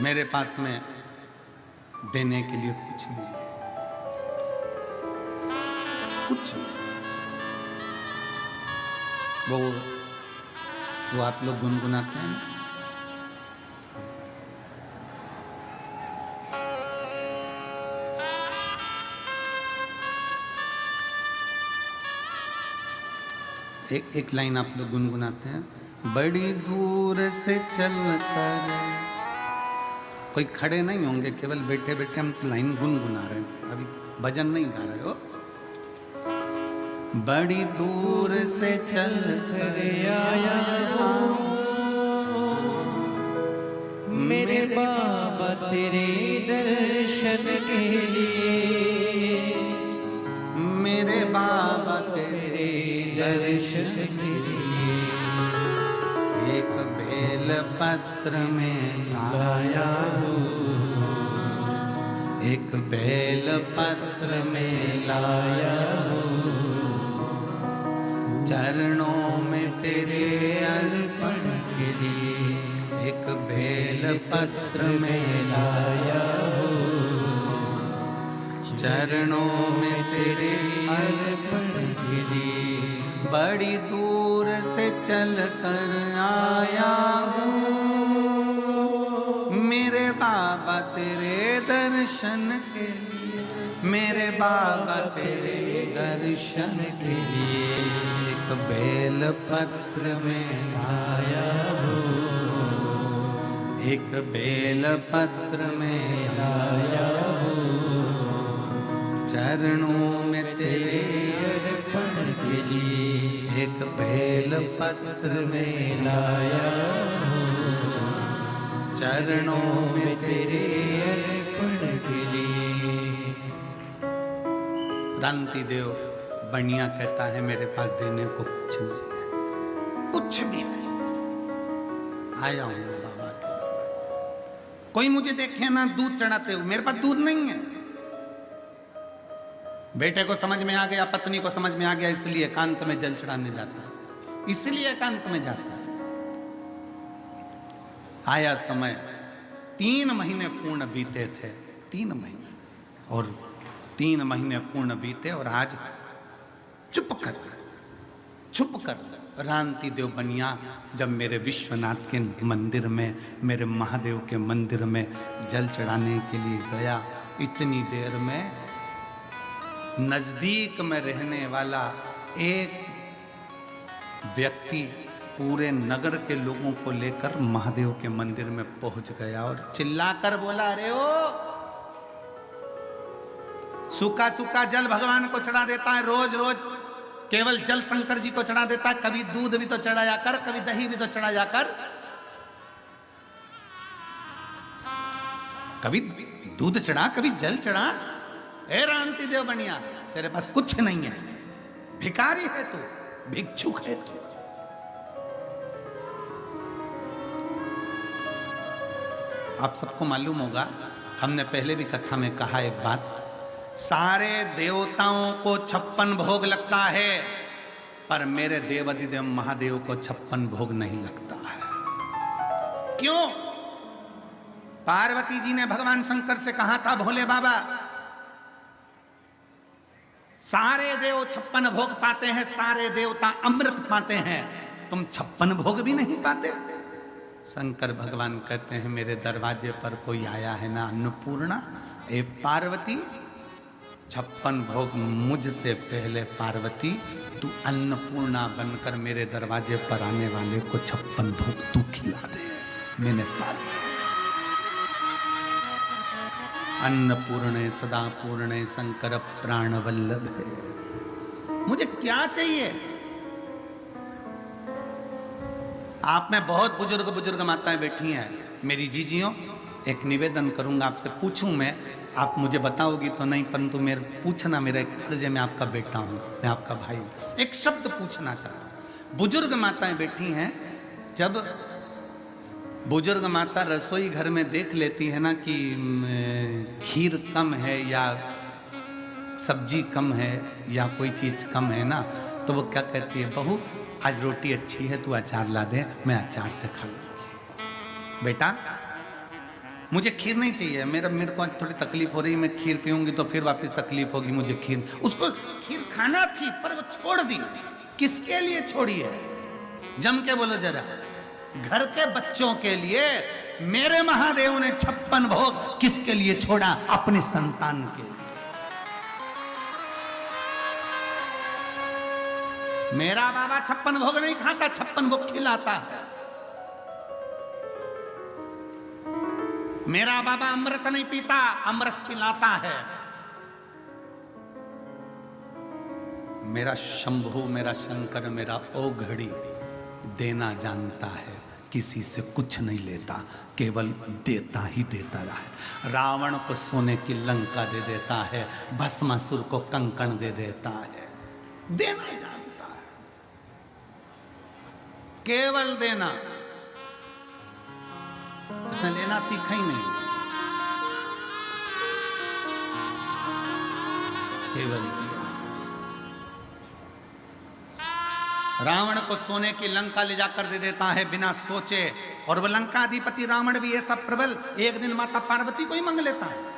A: मेरे पास में देने के लिए कुछ नहीं, कुछ नहीं। वो आप लोग गुनगुनाते हैं ना, एक लाइन आप लोग गुनगुनाते हैं, बड़ी दूर से चल कर। कोई खड़े नहीं होंगे, केवल बैठे बैठे हम तो लाइन गुनगुना रहे हैं, अभी भजन नहीं गा रहे हो। बड़ी दूर से चल कर
B: आया हूँ मेरे बाबा तेरे दर्शन के लिए,
A: मेरे बाबा तेरे
B: दर्शन के लिए
A: एक बेल पत्र में
B: आया हूँ,
A: एक बेल पत्र में
B: आया हूँ
A: चरणों में तेरे अर्पण
B: के लिए,
A: एक बेल पत्र में
B: आया हूँ
A: चरणों में तेरे
B: अर्पण के लिए।
A: बड़ी दूर से चल कर आया हूँ मेरे बाबा तेरे दर्शन के लिए, मेरे बाबा तेरे दर्शन के लिए एक बेल पत्र में
B: आया हूँ,
A: एक बेल पत्र में
B: आया हूँ
A: चरणों में तेरे
B: अर्पण के लिए,
A: एक बेल पत्र में
B: आया हूँ
A: चरणों में तेरे
B: अर्पण के लिए।
A: रांति देव बनिया कहता है मेरे पास देने को कुछ नहीं है, कुछ भी नहीं। आया हूं मैं बाबा के दरबार। कोई मुझे देखे ना दूध चढ़ाते हुए, मेरे पास दूध नहीं है। बेटे को समझ में आ गया, पत्नी को समझ में आ गया, इसलिए एकांत में जल चढ़ाने जाता है, इसलिए एकांत में जाता है। आया समय 3 महीने पूर्ण बीते थे, 3 महीने, और 3 महीने पूर्ण बीते और आज छुप कर रांति देव बनिया जब मेरे विश्वनाथ के मंदिर में, मेरे महादेव के मंदिर में जल चढ़ाने के लिए गया, इतनी देर में नजदीक में रहने वाला एक व्यक्ति पूरे नगर के लोगों को लेकर महादेव के मंदिर में पहुंच गया और चिल्लाकर बोला, अरे ओ, सूखा सूखा जल भगवान को चढ़ा देता है रोज रोज, केवल जल शंकर जी को चढ़ा देता है, कभी दूध भी तो चढ़ाया कर, कभी दही भी तो चढ़ाया कर, कभी दूध चढ़ा, कभी जल चढ़ा। हे रांति देव बनिया, तेरे पास कुछ नहीं है, भिखारी है तू, भिक्षुक है तू। आप सबको मालूम होगा, हमने पहले भी कथा में कहा एक बात, सारे देवताओं को 56 भोग लगता है, पर मेरे देवाधिदेव महादेव को 56 भोग नहीं लगता है। क्यों? पार्वती जी ने भगवान शंकर से कहा था, भोले बाबा सारे देव 56 भोग पाते हैं, सारे देवता अमृत पाते हैं, तुम 56 भोग भी नहीं पाते। शंकर भगवान कहते हैं, मेरे दरवाजे पर कोई आया है ना अन्नपूर्णा, ए पार्वती, 56 भोग मुझसे पहले पार्वती तू अन्नपूर्णा बनकर मेरे दरवाजे पर आने वाले को 56 भोग तू खिला दे, मैंने पा लिया। अन्नपूर्णे सदा पूर्णे शंकर प्राण वल्लभ है। मुझे क्या चाहिए? आप में बहुत बुजुर्ग माताएं बैठी हैं, मेरी जीजियों, एक निवेदन करूंगा आपसे, पूछूं मैं, आप मुझे बताओगी तो नहीं, परंतु मेरे पूछना मेरा एक फर्ज है, मैं आपका बेटा हूं, मैं आपका भाई हूं। एक शब्द पूछना चाहता हूं। बुजुर्ग माताएं बैठी हैं, जब बुजुर्ग माता रसोई घर में देख लेती है ना कि खीर कम है या सब्जी कम है या कोई चीज कम है ना, तो वो क्या कहती है, बहू आज रोटी अच्छी है, तू अचार ला दे, मैं अचार से खा लूंगी। बेटा मुझे खीर नहीं चाहिए, मेरे को थोड़ी तकलीफ हो रही है, मैं खीर पीऊंगी तो फिर वापस तकलीफ होगी, मुझे खीर, उसको खीर खाना थी पर वो छोड़ दी। किसके लिए छोड़ी है? जम के बोलो जरा। घर के बच्चों के लिए। मेरे महादेव ने 56 भोग किसके लिए छोड़ा? अपने संतान के लिए। मेरा बाबा 56 भोग नहीं खाता, 56 भोग खिलाता है। मेरा बाबा अमृत नहीं पीता, अमृत पिलाता है। मेरा शंभू, मेरा शंकर, मेरा ओघड़ी देना जानता है, किसी से कुछ नहीं लेता, केवल देता ही देता रहा। रावण को सोने की लंका दे देता है, भस्मासुर को कंकण दे देता है। देना जानता है, केवल देना। उसने लेना सीखा ही नहीं, केवल दिया। रावण को सोने की लंका ले जाकर दे देता है बिना सोचे, और वह लंकाधिपति रावण भी ऐसा प्रबल, एक दिन माता पार्वती को ही मांग लेता है।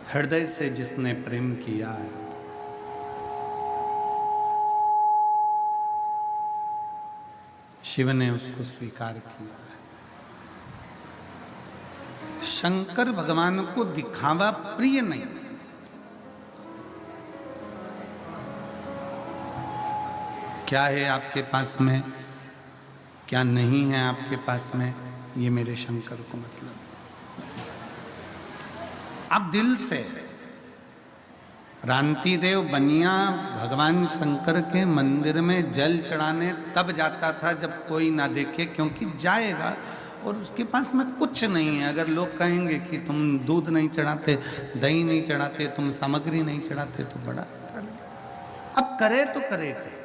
A: हृदय से जिसने प्रेम किया है, शिव ने उसको स्वीकार किया है। शंकर भगवान को दिखावा प्रिय नहीं। क्या है आपके पास में, क्या नहीं है आपके पास में, ये मेरे शंकर को मतलब। अब दिल से रांति देव बनिया भगवान शंकर के मंदिर में जल चढ़ाने तब जाता था जब कोई ना देखे, क्योंकि जाएगा और उसके पास में कुछ नहीं है। अगर लोग कहेंगे कि तुम दूध नहीं चढ़ाते, दही नहीं चढ़ाते, तुम सामग्री नहीं चढ़ाते, तो बड़ा अब करे तो करे क्या?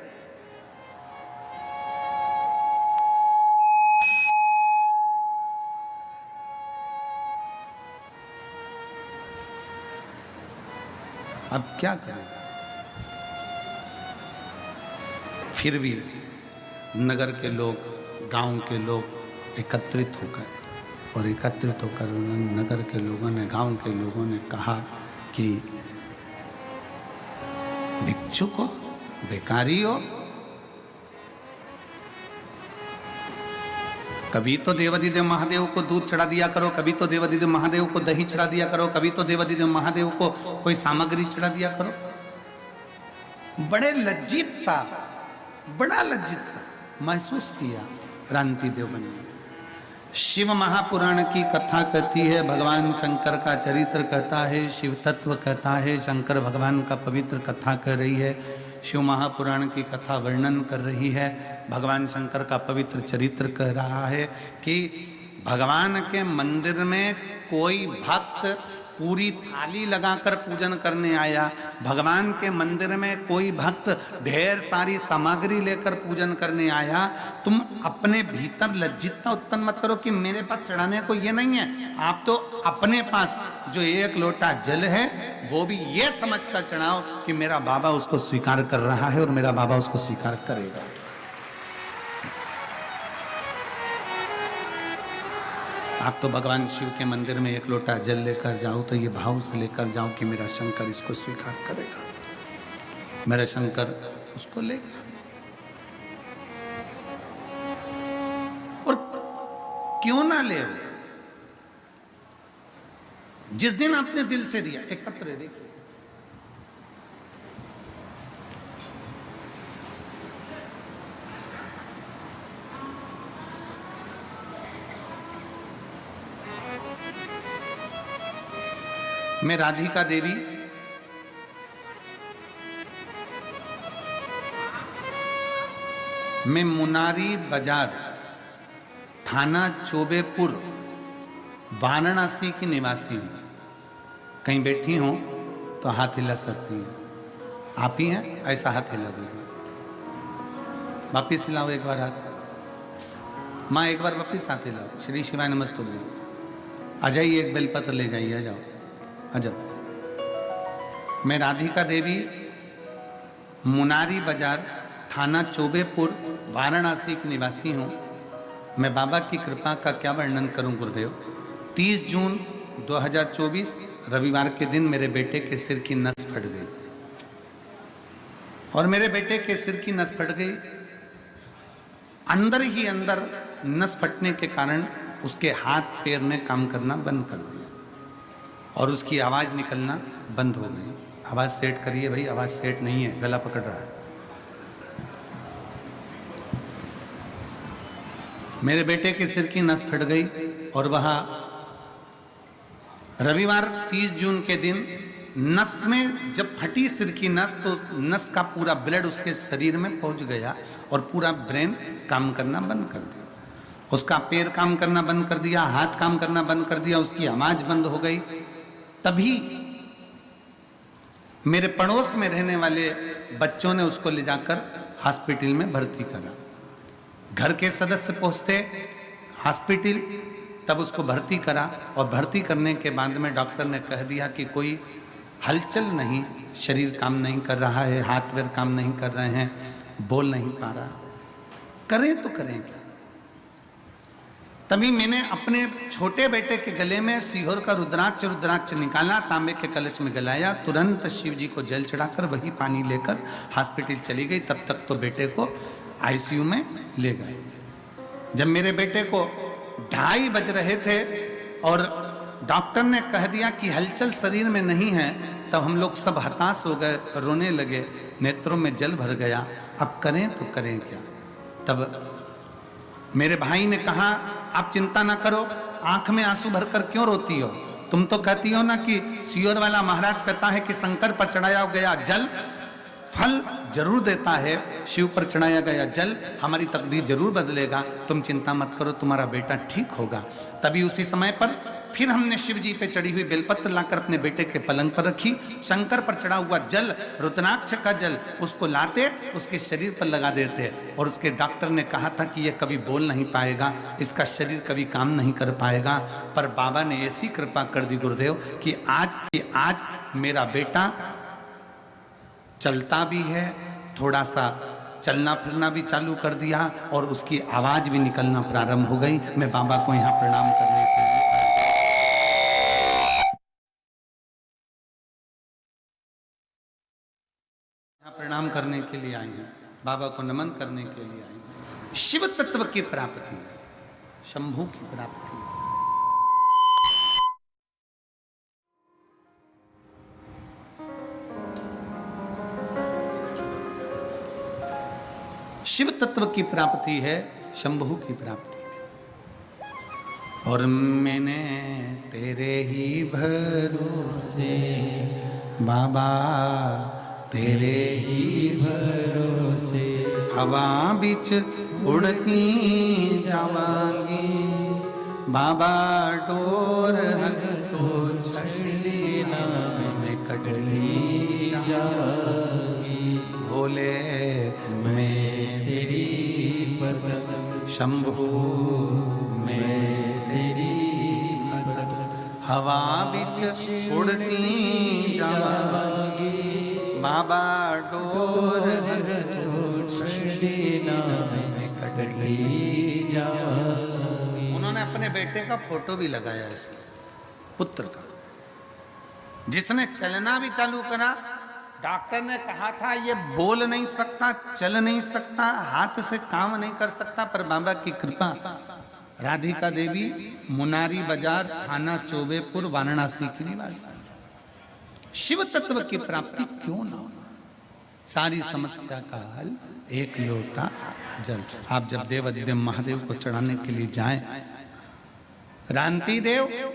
A: अब क्या करें? फिर भी नगर के लोग, गांव के लोग एकत्रित हो गए, और एकत्रित होकर नगर के लोगों ने, गांव के लोगों ने कहा कि भिक्षुक हो, बेकारी हो, कभी तो देवाधिदेव महादेव को दूध चढ़ा दिया करो, कभी तो देवाधिदेव महादेव को दही चढ़ा दिया करो, कभी तो देवाधिदेव महादेव को कोई सामग्री चढ़ा दिया करो। बड़े लज्जित सा, बड़ा लज्जित सा महसूस किया रांति देव बनिया। शिव महापुराण की कथा कहती है, भगवान शंकर का चरित्र कहता है, शिव तत्व कहता है, शंकर भगवान का पवित्र कथा कह रही है, शिव महापुराण की कथा वर्णन कर रही है, भगवान शंकर का पवित्र चरित्र कह रहा है कि भगवान के मंदिर में कोई भक्त पूरी थाली लगाकर पूजन करने आया, भगवान के मंदिर में कोई भक्त ढेर सारी सामग्री लेकर पूजन करने आया। तुम अपने भीतर लज्जितता उत्पन्न मत करो कि मेरे पास चढ़ाने को ये नहीं है। आप तो अपने पास जो एक लोटा जल है वो भी ये समझकर चढ़ाओ कि मेरा बाबा उसको स्वीकार कर रहा है और मेरा बाबा उसको स्वीकार करेगा। आप तो भगवान शिव के मंदिर में एक लोटा जल लेकर जाओ तो ये भाव से लेकर जाओ कि मेरा शंकर इसको स्वीकार करेगा, मेरा शंकर उसको लेगा। और क्यों ना ले, जिस दिन आपने दिल से दिया, एक पत्र है देखिए, मैं राधिका देवी मैं मुनारी बाजार थाना चोबेपुर वाराणसी की निवासी हूं। कहीं बैठी हूं तो हाथ हिला सकती हैं। आप ही हैं? ऐसा हाथ हिला दो, वापिस हिलाओ एक बार हाथ। माँ एक बार वापिस हाथ हिलाओ। श्री शिवाय नमस्तुभ्यं। आ जाइए, एक बेलपत्र ले जाइए, आ जाओ आ जाओ। मैं राधिका देवी मुनारी बाजार थाना चोबेपुर वाराणसी की निवासी हूँ। मैं बाबा की कृपा का क्या वर्णन करूं गुरुदेव। 30 जून 2024 रविवार के दिन मेरे बेटे के सिर की नस फट गई, और मेरे बेटे के सिर की नस फट गई। अंदर ही अंदर नस फटने के कारण उसके हाथ पैर ने काम करना बंद कर दिया और उसकी आवाज निकलना बंद हो गई। आवाज सेट करिए भाई, आवाज सेट नहीं है, गला पकड़ रहा है। मेरे बेटे के सिर की नस फट गई और वह रविवार 30 जून के दिन नस में जब फटी सिर की नस, तो नस का पूरा ब्लड उसके शरीर में पहुंच गया और पूरा ब्रेन काम करना बंद कर दिया। उसका पैर काम करना बंद कर दिया, हाथ काम करना बंद कर दिया, उसकी आवाज बंद हो गई। तभी मेरे पड़ोस में रहने वाले बच्चों ने उसको ले जाकर हॉस्पिटल में भर्ती करा। घर के सदस्य पहुंचते हॉस्पिटल, तब उसको भर्ती करा, और भर्ती करने के बाद में डॉक्टर ने कह दिया कि कोई हलचल नहीं, शरीर काम नहीं कर रहा है, हाथ पैर काम नहीं कर रहे हैं, बोल नहीं पा रहा। करें तो करें क्या। तभी मैंने अपने छोटे बेटे के गले में सीहोर का रुद्राक्ष निकाला, तांबे के कलश में गलाया, तुरंत शिव जी को जल चढ़ाकर वही पानी लेकर हॉस्पिटल चली गई। तब तक तो बेटे को आईसीयू में ले गए। जब मेरे बेटे को 2:30 बज रहे थे और डॉक्टर ने कह दिया कि हलचल शरीर में नहीं है, तब हम लोग सब हताश हो गए, रोने लगे, नेत्रों में जल भर गया। अब करें तो करें क्या। तब मेरे भाई ने कहा, आप चिंता ना करो, आंख में आंसू भरकर क्यों रोती हो। तुम तो कहती हो ना कि सीहोर वाला महाराज कहता है कि शंकर पर चढ़ाया गया जल फल जरूर देता है, शिव पर चढ़ाया गया जल हमारी तकदीर जरूर बदलेगा, तुम चिंता मत करो, तुम्हारा बेटा ठीक होगा। तभी उसी समय पर फिर हमने शिव जी पे चढ़ी हुई बेलपत्र लाकर अपने बेटे के पलंग पर रखी। शंकर पर चढ़ा हुआ जल, रुद्राक्ष का जल, उसको लाते उसके शरीर पर लगा देते, और उसके डॉक्टर ने कहा था कि यह कभी बोल नहीं पाएगा, इसका शरीर कभी काम नहीं कर पाएगा। पर बाबा ने ऐसी कृपा कर दी गुरुदेव कि आज मेरा बेटा चलता भी है, थोड़ा सा चलना फिरना भी चालू कर दिया, और उसकी आवाज भी निकलना प्रारंभ हो गई। मैं बाबा को यहाँ प्रणाम करने के लिए प्रणाम करने के लिए आई हूँ, बाबा को नमन करने के लिए आई हूँ। शिव तत्व की प्राप्ति है, शंभू की प्राप्ति है। शिव तत्व की प्राप्ति है, शंभू की प्राप्ति है। और मैंने तेरे ही भरोसे बाबा, तेरे ही भरोसे हवा बिच उड़ती जावांगी बाबा, डोर हक तो छड़ना मैं कटनी जावांगी। भोले मैं तेरी पतंग, शंभू मैं तेरी पतंग, हवा बिच उड़ती जावांगी बाबा, डोर तो छड़ना मैं कटनी जावांगी। उन्होंने अपने बेटे का फोटो भी लगाया इसमें, पुत्र का, जिसने चलना भी चालू करा। डॉक्टर ने कहा था ये बोल नहीं सकता, चल नहीं सकता, हाथ से काम नहीं कर सकता, पर बाबा की कृपा राधिका देवी मुनारी बाजार, थाना चौबेपुर, वाराणसी की निवासी। शिव तत्व की प्राप्ति क्यों ना हो? सारी समस्या का हल एक लोटा जल। आप जब देवाधिदेव महादेव को चढ़ाने के लिए जाएं, क्रांति देव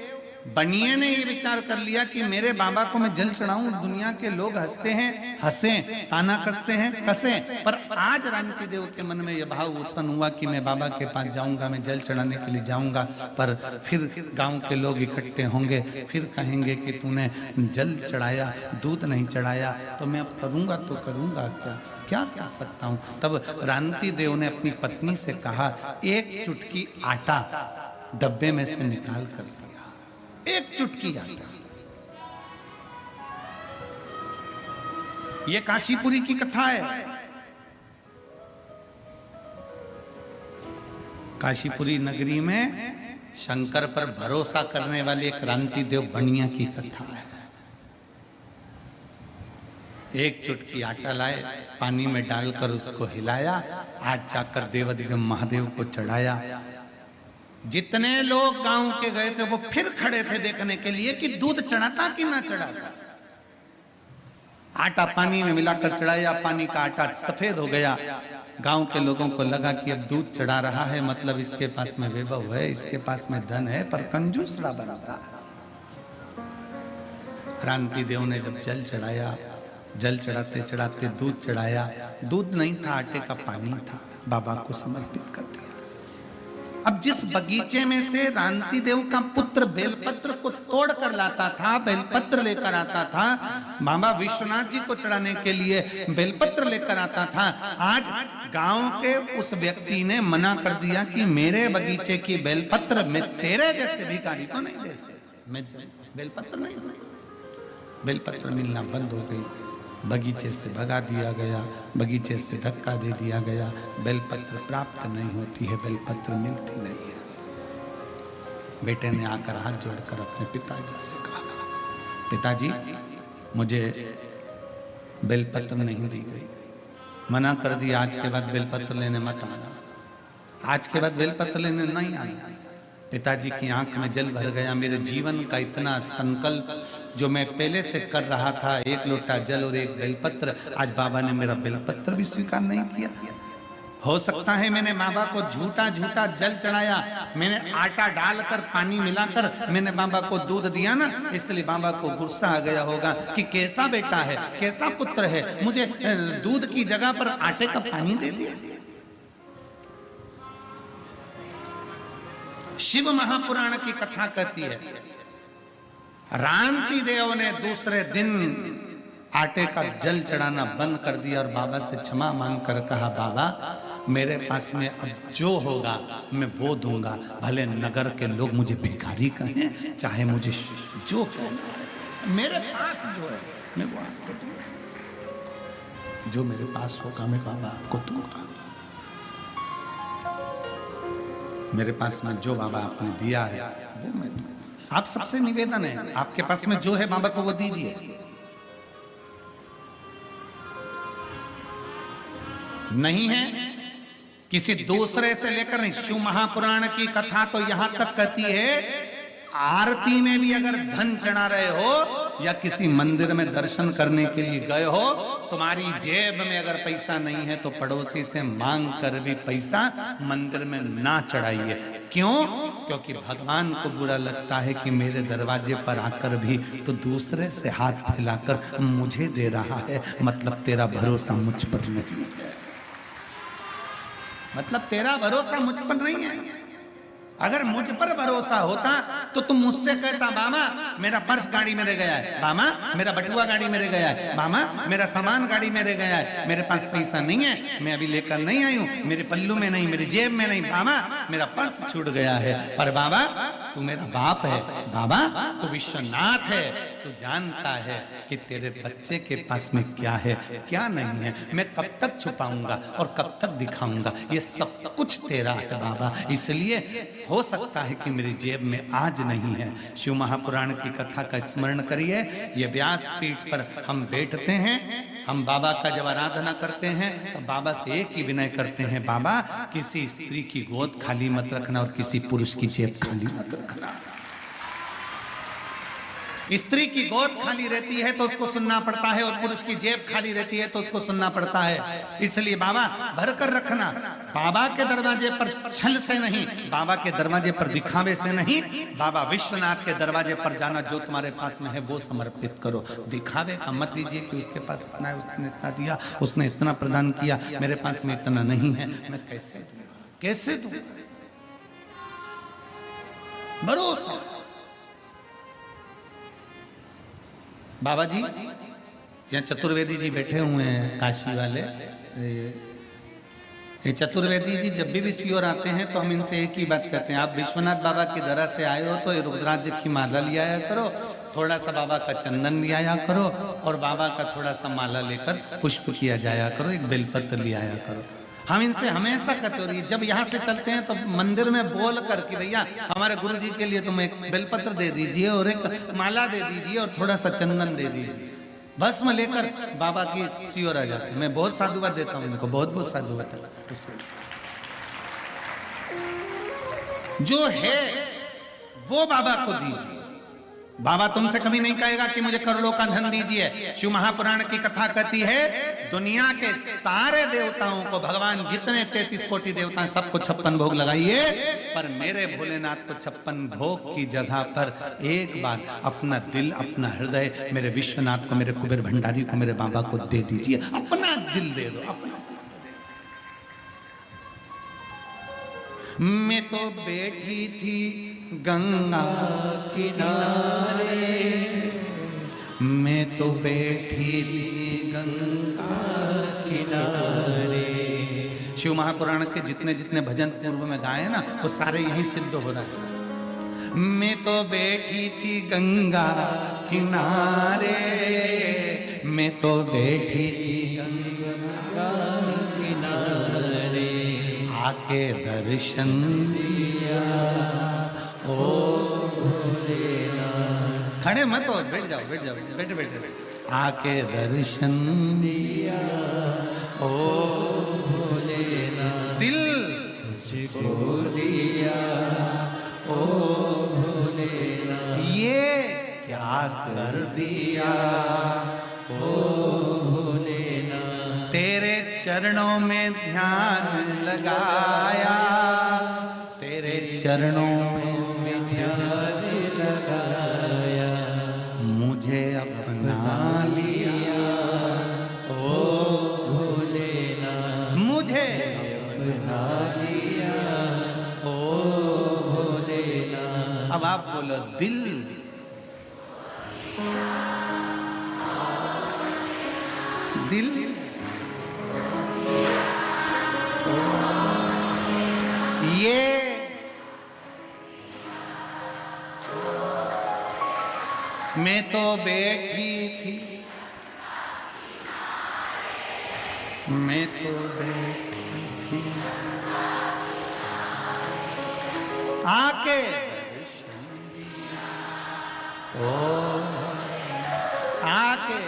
A: बनिए ने ये विचार कर लिया कि मेरे बाबा को मैं जल चढ़ाऊं, दुनिया के लोग हंसते हैं, हंसें, ताना कसते हैं, कसें, पर आज रांति देव के मन में यह भाव उत्पन्न हुआ कि मैं बाबा के पास जाऊंगा, मैं जल चढ़ाने के लिए जाऊंगा, पर फिर गांव के लोग इकट्ठे होंगे, फिर कहेंगे कि तूने जल चढ़ाया, दूध नहीं चढ़ाया, तो मैं अब करूंगा तो करूंगा क्या कर सकता हूं। तब रांति देव ने अपनी पत्नी से कहा, एक चुटकी आटा डब्बे में से निकाल कर लिया, एक चुटकी आटा। यह काशीपुरी की कथा है। काशीपुरी नगरी में शंकर पर भरोसा करने वाले क्रांति देव बनिया की कथा है। एक चुटकी आटा लाए, पानी में डालकर उसको हिलाया, आज जाकर देवाधिदेव महादेव को चढ़ाया। जितने लोग गांव के गए थे वो फिर खड़े थे देखने के लिए कि दूध चढ़ाता कि ना चढ़ाता। आटा पानी में मिलाकर चढ़ाया, पानी का आटा सफेद हो गया। गांव के लोगों को लगा कि अब दूध चढ़ा रहा है, मतलब इसके पास में वैभव है, इसके पास में धन है, पर कंजूसरा बनता। क्रांति देव ने जब जल चढ़ाया, जल चढ़ाते चढ़ाते दूध चढ़ाया, दूध नहीं था, आटे का पानी था, बाबा को समर्पित कर दिया। अब जिस बगीचे में से रांति देव का पुत्र बेलपत्र को तोड़ कर लाता था, बेलपत्र लेकर आता था, बाबा विश्वनाथ जी को चढ़ाने के लिए बेलपत्र लेकर आता था, आज गांव के उस व्यक्ति ने मना कर दिया कि मेरे बगीचे की बेलपत्र मैं तेरे जैसे भिखारी को नहीं दे सकता, मैं बेलपत्र नहीं दूंगा। बेलपत्र मिलना बंद हो गई, बगीचे से भगा दिया गया, बगीचे से धक्का दे दिया गया, बेलपत्र प्राप्त नहीं होती है, बेलपत्र मिलती नहीं है। बेटे ने आकर हाथ जोड़कर अपने पिताजी से कहा, पिताजी मुझे बेलपत्र नहीं दी गई, मना कर दिया, आज के बाद बेलपत्र लेने मत आना, आज के बाद बेलपत्र लेने नहीं आना। पिताजी की आंख में जल भर गया। मेरे जीवन का इतना संकल्प जो मैं पहले से कर रहा था, एक लोटा जल और एक बेलपत्र, आज बाबा ने मेरा बेलपत्र भी स्वीकार नहीं किया। हो सकता है मैंने बाबा को झूठा झूठा जल चढ़ाया, मैंने आटा डालकर पानी मिलाकर मैंने बाबा को दूध दिया ना, इसलिए बाबा को गुस्सा आ गया होगा कि कैसा बेटा है, कैसा पुत्र है, मुझे दूध की जगह पर आटे का पानी दे दिया। शिव महापुराण की कथा कहती है, रांति देव ने दूसरे दिन आटे का जल चढ़ाना बंद कर दिया और बाबा से क्षमा मांगकर कहा, बाबा मेरे पास में अब जो होगा मैं वो दूंगा, भले नगर के लोग मुझे भिखारी कहें, चाहे मुझे जो कहना, मेरे पास जो है मैं वो आपको दूंगा, जो मेरे पास होगा मैं बाबा आपको दूंगा। मेरे पास में जो बाबा आपने दिया है वो मैं दूंगा। आप सबसे निवेदन है, आपके पास में जो है बाबा को वो दीजिए। नहीं है किसी दूसरे से लेकर नहीं। शिव महापुराण की कथा तो यहां तक कहती है, आरती में भी अगर धन चढ़ा रहे हो या किसी मंदिर में दर्शन करने के लिए गए हो, तुम्हारी जेब में अगर पैसा नहीं है तो पड़ोसी से मांग कर भी पैसा मंदिर में ना चढ़ाइए। क्यों? क्योंकि भगवान को बुरा लगता है कि मेरे दरवाजे पर आकर भी तो दूसरे से हाथ फैलाकर मुझे दे रहा है, मतलब तेरा भरोसा मुझ पर नहीं है, मतलब तेरा भरोसा मुझ पर नहीं है। अगर मुझ पर भरोसा होता तो तुम मुझसे कहता, मामा मेरा पर्स गाड़ी में रह गया है, मामा मेरा बटुआ गाड़ी में रह गया है, मामा मेरा सामान गाड़ी में रह गया है, मेरे पास पैसा नहीं है, मैं अभी लेकर नहीं आई हूँ, मेरे पल्लू में नहीं, मेरी जेब में नहीं, मामा मेरा पर्स छूट गया है। पर बाबा तू मेरा बाप है, बाबा तू विश्वनाथ है, तू जानता है कि तेरे बच्चे के पास में क्या है क्या नहीं है, मैं कब तक छुपाऊंगा और कब तक दिखाऊंगा, ये सब कुछ तेरा है बाबा, इसलिए हो सकता है कि मेरी जेब में आज नहीं है। शिव महापुराण की कथा का स्मरण करिए। ये व्यास पीठ पर हम बैठते हैं, हम बाबा का जब आराधना करते हैं तो बाबा से एक ही विनय करते हैं, बाबा किसी स्त्री की गोद खाली मत रखना और किसी पुरुष की जेब खाली मत रखना। स्त्री की गोद खाली रहती है तो उसको सुनना पड़ता है और पुरुष की जेब खाली रहती है तो उसको सुनना पड़ता है। इसलिए बाबा भर कर रखना, बाबा के दरवाजे पर छल से नहीं, बाबा के दरवाजे पर दिखावे से नहीं, बाबा विश्वनाथ के दरवाजे पर जाना, जो तुम्हारे पास में है वो समर्पित करो। दिखावे का मत दीजिए कि उसके पास इतना है, उसने इतना दिया, उसने इतना प्रदान किया, मेरे पास में इतना नहीं है, मैं कैसे दूं? भरोसा। बाबा जी यहाँ चतुर्वेदी जी बैठे हुए हैं, काशी वाले। ये चतुर्वेदी जी जब भी सीओर आते हैं तो हम इनसे एक ही बात कहते हैं, आप विश्वनाथ बाबा की दरा से आए हो तो ये रुद्राक्ष की माला ले आया करो, थोड़ा सा बाबा का चंदन ले आया करो और बाबा का थोड़ा सा माला लेकर पुष्प किया जाया करो, एक बेलपत्र ले आया करो। हम इनसे हमेशा कहते हो, जब यहाँ से चलते हैं तो मंदिर में बोल कर कि भैया हमारे गुरु जी के लिए तुम एक बेलपत्र दे दीजिए और एक माला दे दीजिए और थोड़ा सा चंदन दे दीजिए, भस्म लेकर बाबा की सीओर आ जाते हैं। मैं बहुत साधुवाद देता हूँ इनको, बहुत बहुत साधुवाद। जो है वो बाबा को दीजिए। बाबा तुमसे कभी नहीं कहेगा कि मुझे करोड़ों का धन दीजिए। शिव महापुराण की कथा कहती है, दुनिया के सारे देवताओं को, भगवान जितने 33 कोटि देवता हैं सबको 56 भोग लगाइए, पर मेरे भोलेनाथ को 56 भोग की जगह पर एक बार अपना दिल, अपना हृदय मेरे विश्वनाथ को, मेरे कुबेर भंडारी को, मेरे बाबा को दे दीजिए। अपना दिल दे दो, अपना। मैं तो बैठी थी गंगा किनारे, मैं तो बैठी थी गंगा किनारे। शिव महापुराण के जितने जितने भजन पूर्व में गाए ना, वो सारे यही सिद्ध हो रहा है। मैं तो बैठी थी गंगा किनारे, मैं तो बैठी थी गंगा किनारे, आके दर्शन दिया ओ भोलेनाथ। खड़े मत हो, बैठ जाओ, बैठ जाओ, बैठे बैठे। आके दर्शन दिया ओ भोलेनाथ, दिल तुझको दिया ओ भोलेनाथ, ये क्या कर दिया ओ भोलेनाथ। तेरे चरणों में ध्यान लगाया, तेरे चरणों में ध्यान लगाया, मुझे अपना लिया ओ भोलेनाथ, मुझे अपना लिया ओ भोलेनाथ। अब आप बोलो, दिल दिल ये मैं तो बैठी थी, मैं तो बैठी थी, आके ओ आके।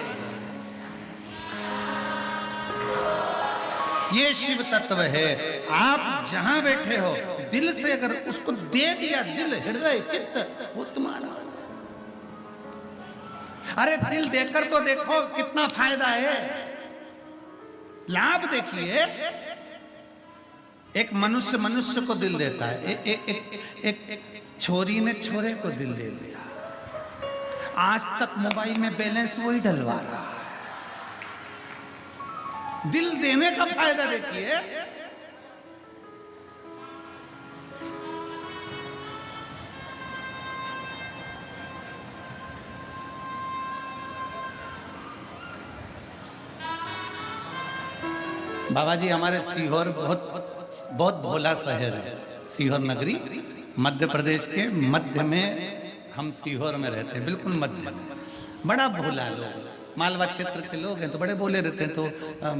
A: ये शिव तत्व है। आप जहां बैठे हो, दिल से अगर उसको दे दिया, दिल, हृदय, चित्त, वो तुम्हारा। अरे दिल देकर तो देखो कितना फायदा है, लाभ देखिए। एक मनुष्य मनुष्य को दिल देता है, एक छोरी ने छोरे को दिल दे दिया। आज तक मोबाइल में बैलेंस वही डलवा रहा है। दिल देने का फायदा देखिए। बाबा जी, हमारे सीहोर बहुत भोला शहर है। सीहोर नगरी मध्य प्रदेश के मध्य में, हम सीहोर में रहते हैं, बिल्कुल मध्य में। बड़ा भोला लोग, मालवा क्षेत्र के लोग हैं तो बड़े बोले रहते हैं। तो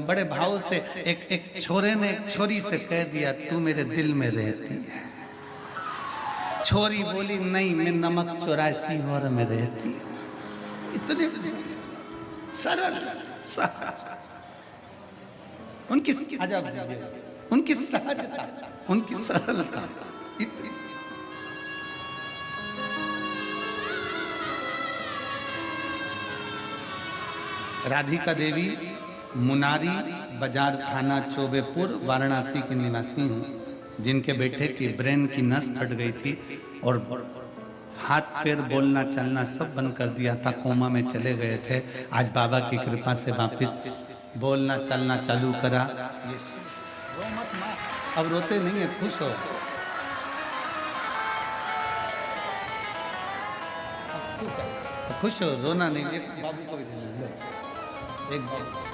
A: बड़े भाव से एक छोरे ने एक छोरी से कह दिया, तू मेरे दिल में रहती है। छोरी बोली, नहीं, मैं नमक 84 में रहती हूँ। इतने सरल। सहज, उनकी अजब उनकी सहजता, उनकी सरलता इतनी। राधिका देवी मुनारी बाजार थाना चौबेपुर वाराणसी की निवासी हूँ, जिनके बेटे की ब्रेन की नस फट गई थी और हाथ पैर बोलना चलना सब बंद कर दिया था, कोमा में चले गए थे। आज बाबा की कृपा से वापस बोलना चलना चालू करा। रो मत माँ, अब रोते नहीं है, खुश हो, खुश हो, रोना नहीं। एक बाबू को भी देना, एक बाबू।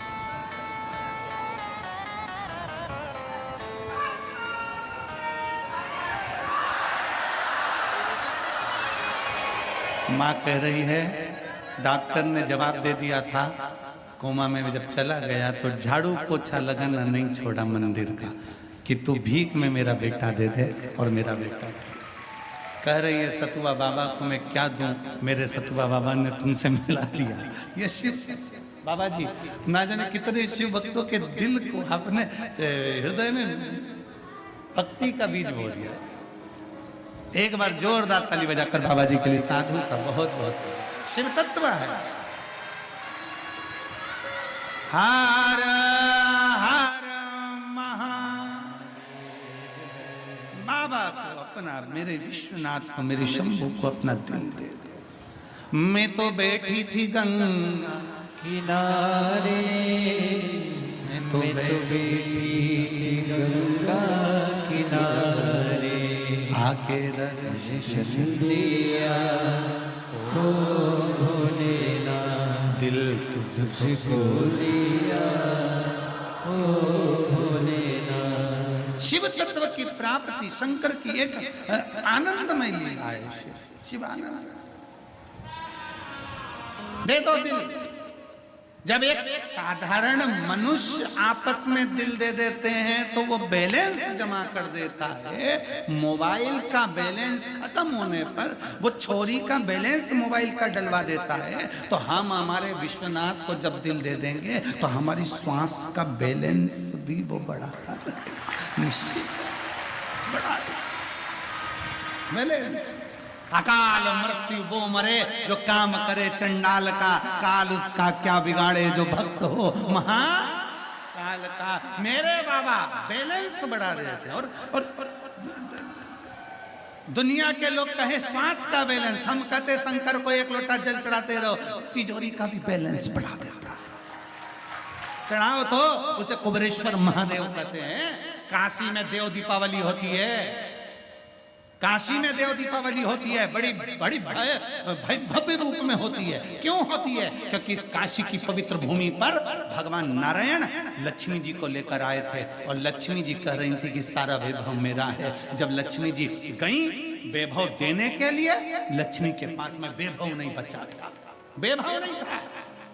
A: माँ कह रही है डॉक्टर ने जवाब दे दिया था कोमा में जब चला गया तो झाड़ू पोछा लगाना नहीं छोड़ा मंदिर का कि तू भीख में मेरा बेटा दे दे। और मेरा बेटा कह रही है सतुआ बाबा को मैं क्या दूं, मेरे सतुआ बाबा ने तुमसे मिला दिया। ये शिव बाबा जी ना जाने कितने शिव भक्तों के दिल को अपने हृदय में भक्ति का बीज बो दिया। एक बार जोरदार ताली बजाकर बाबा जी के लिए साधु का बहुत बहुत शिव तत्व है। हर हर महा बाबा को अपना, मेरे विश्वनाथ को, मेरे शंभू को अपना दिल दे दो। मैं तो बैठी थी गंगा
B: किनारे,
A: मैं तो बैठी
B: थी गंगा किनारे,
A: आके दर्शन
B: दिया तो भोलेना,
A: दिल
B: तुझको लिया ओ भोलेना।
A: शिव तत्व की प्राप्ति शंकर की एक आनंदमय लीला है। शिव आनंद दे दो दिल। जब एक साधारण मनुष्य आपस में दिल दे देते हैं तो वो बैलेंस जमा कर देता है। मोबाइल का बैलेंस खत्म होने पर वो छोरी का बैलेंस मोबाइल का डलवा देता है। तो हम हमारे विश्वनाथ को जब दिल दे देंगे तो हमारी श्वास का बैलेंस भी वो बढ़ाता है, निश्चित बढ़ाए बैलेंस। अकाल मृत्यु वो मरे जो काम करे चंडाल का, काल उसका क्या बिगाड़े जो भक्त हो महा काल का। मेरे बाबा बैलेंस बढ़ा रहे थे। और दुनिया के लोग कहे श्वास का बैलेंस, हम कहते शंकर को एक लोटा जल चढ़ाते रहो, तिजोरी का भी बैलेंस बढ़ा देता। चढ़ाओ तो उसे कुबेरेश्वर महादेव कहते हैं। काशी में देव दीपावली होती है, काशी में देव दीपावली होती है, बड़ी बड़ी भव्य रूप में होती है। क्यों होती है? क्योंकि इस काशी की पवित्र भूमि पर भगवान नारायण लक्ष्मी जी को लेकर आए थे और लक्ष्मी जी कह रही थी कि सारा वैभव मेरा है। जब लक्ष्मी जी गई वैभव देने के लिए, लक्ष्मी के पास में वैभव नहीं बचा था, वैभव नहीं था।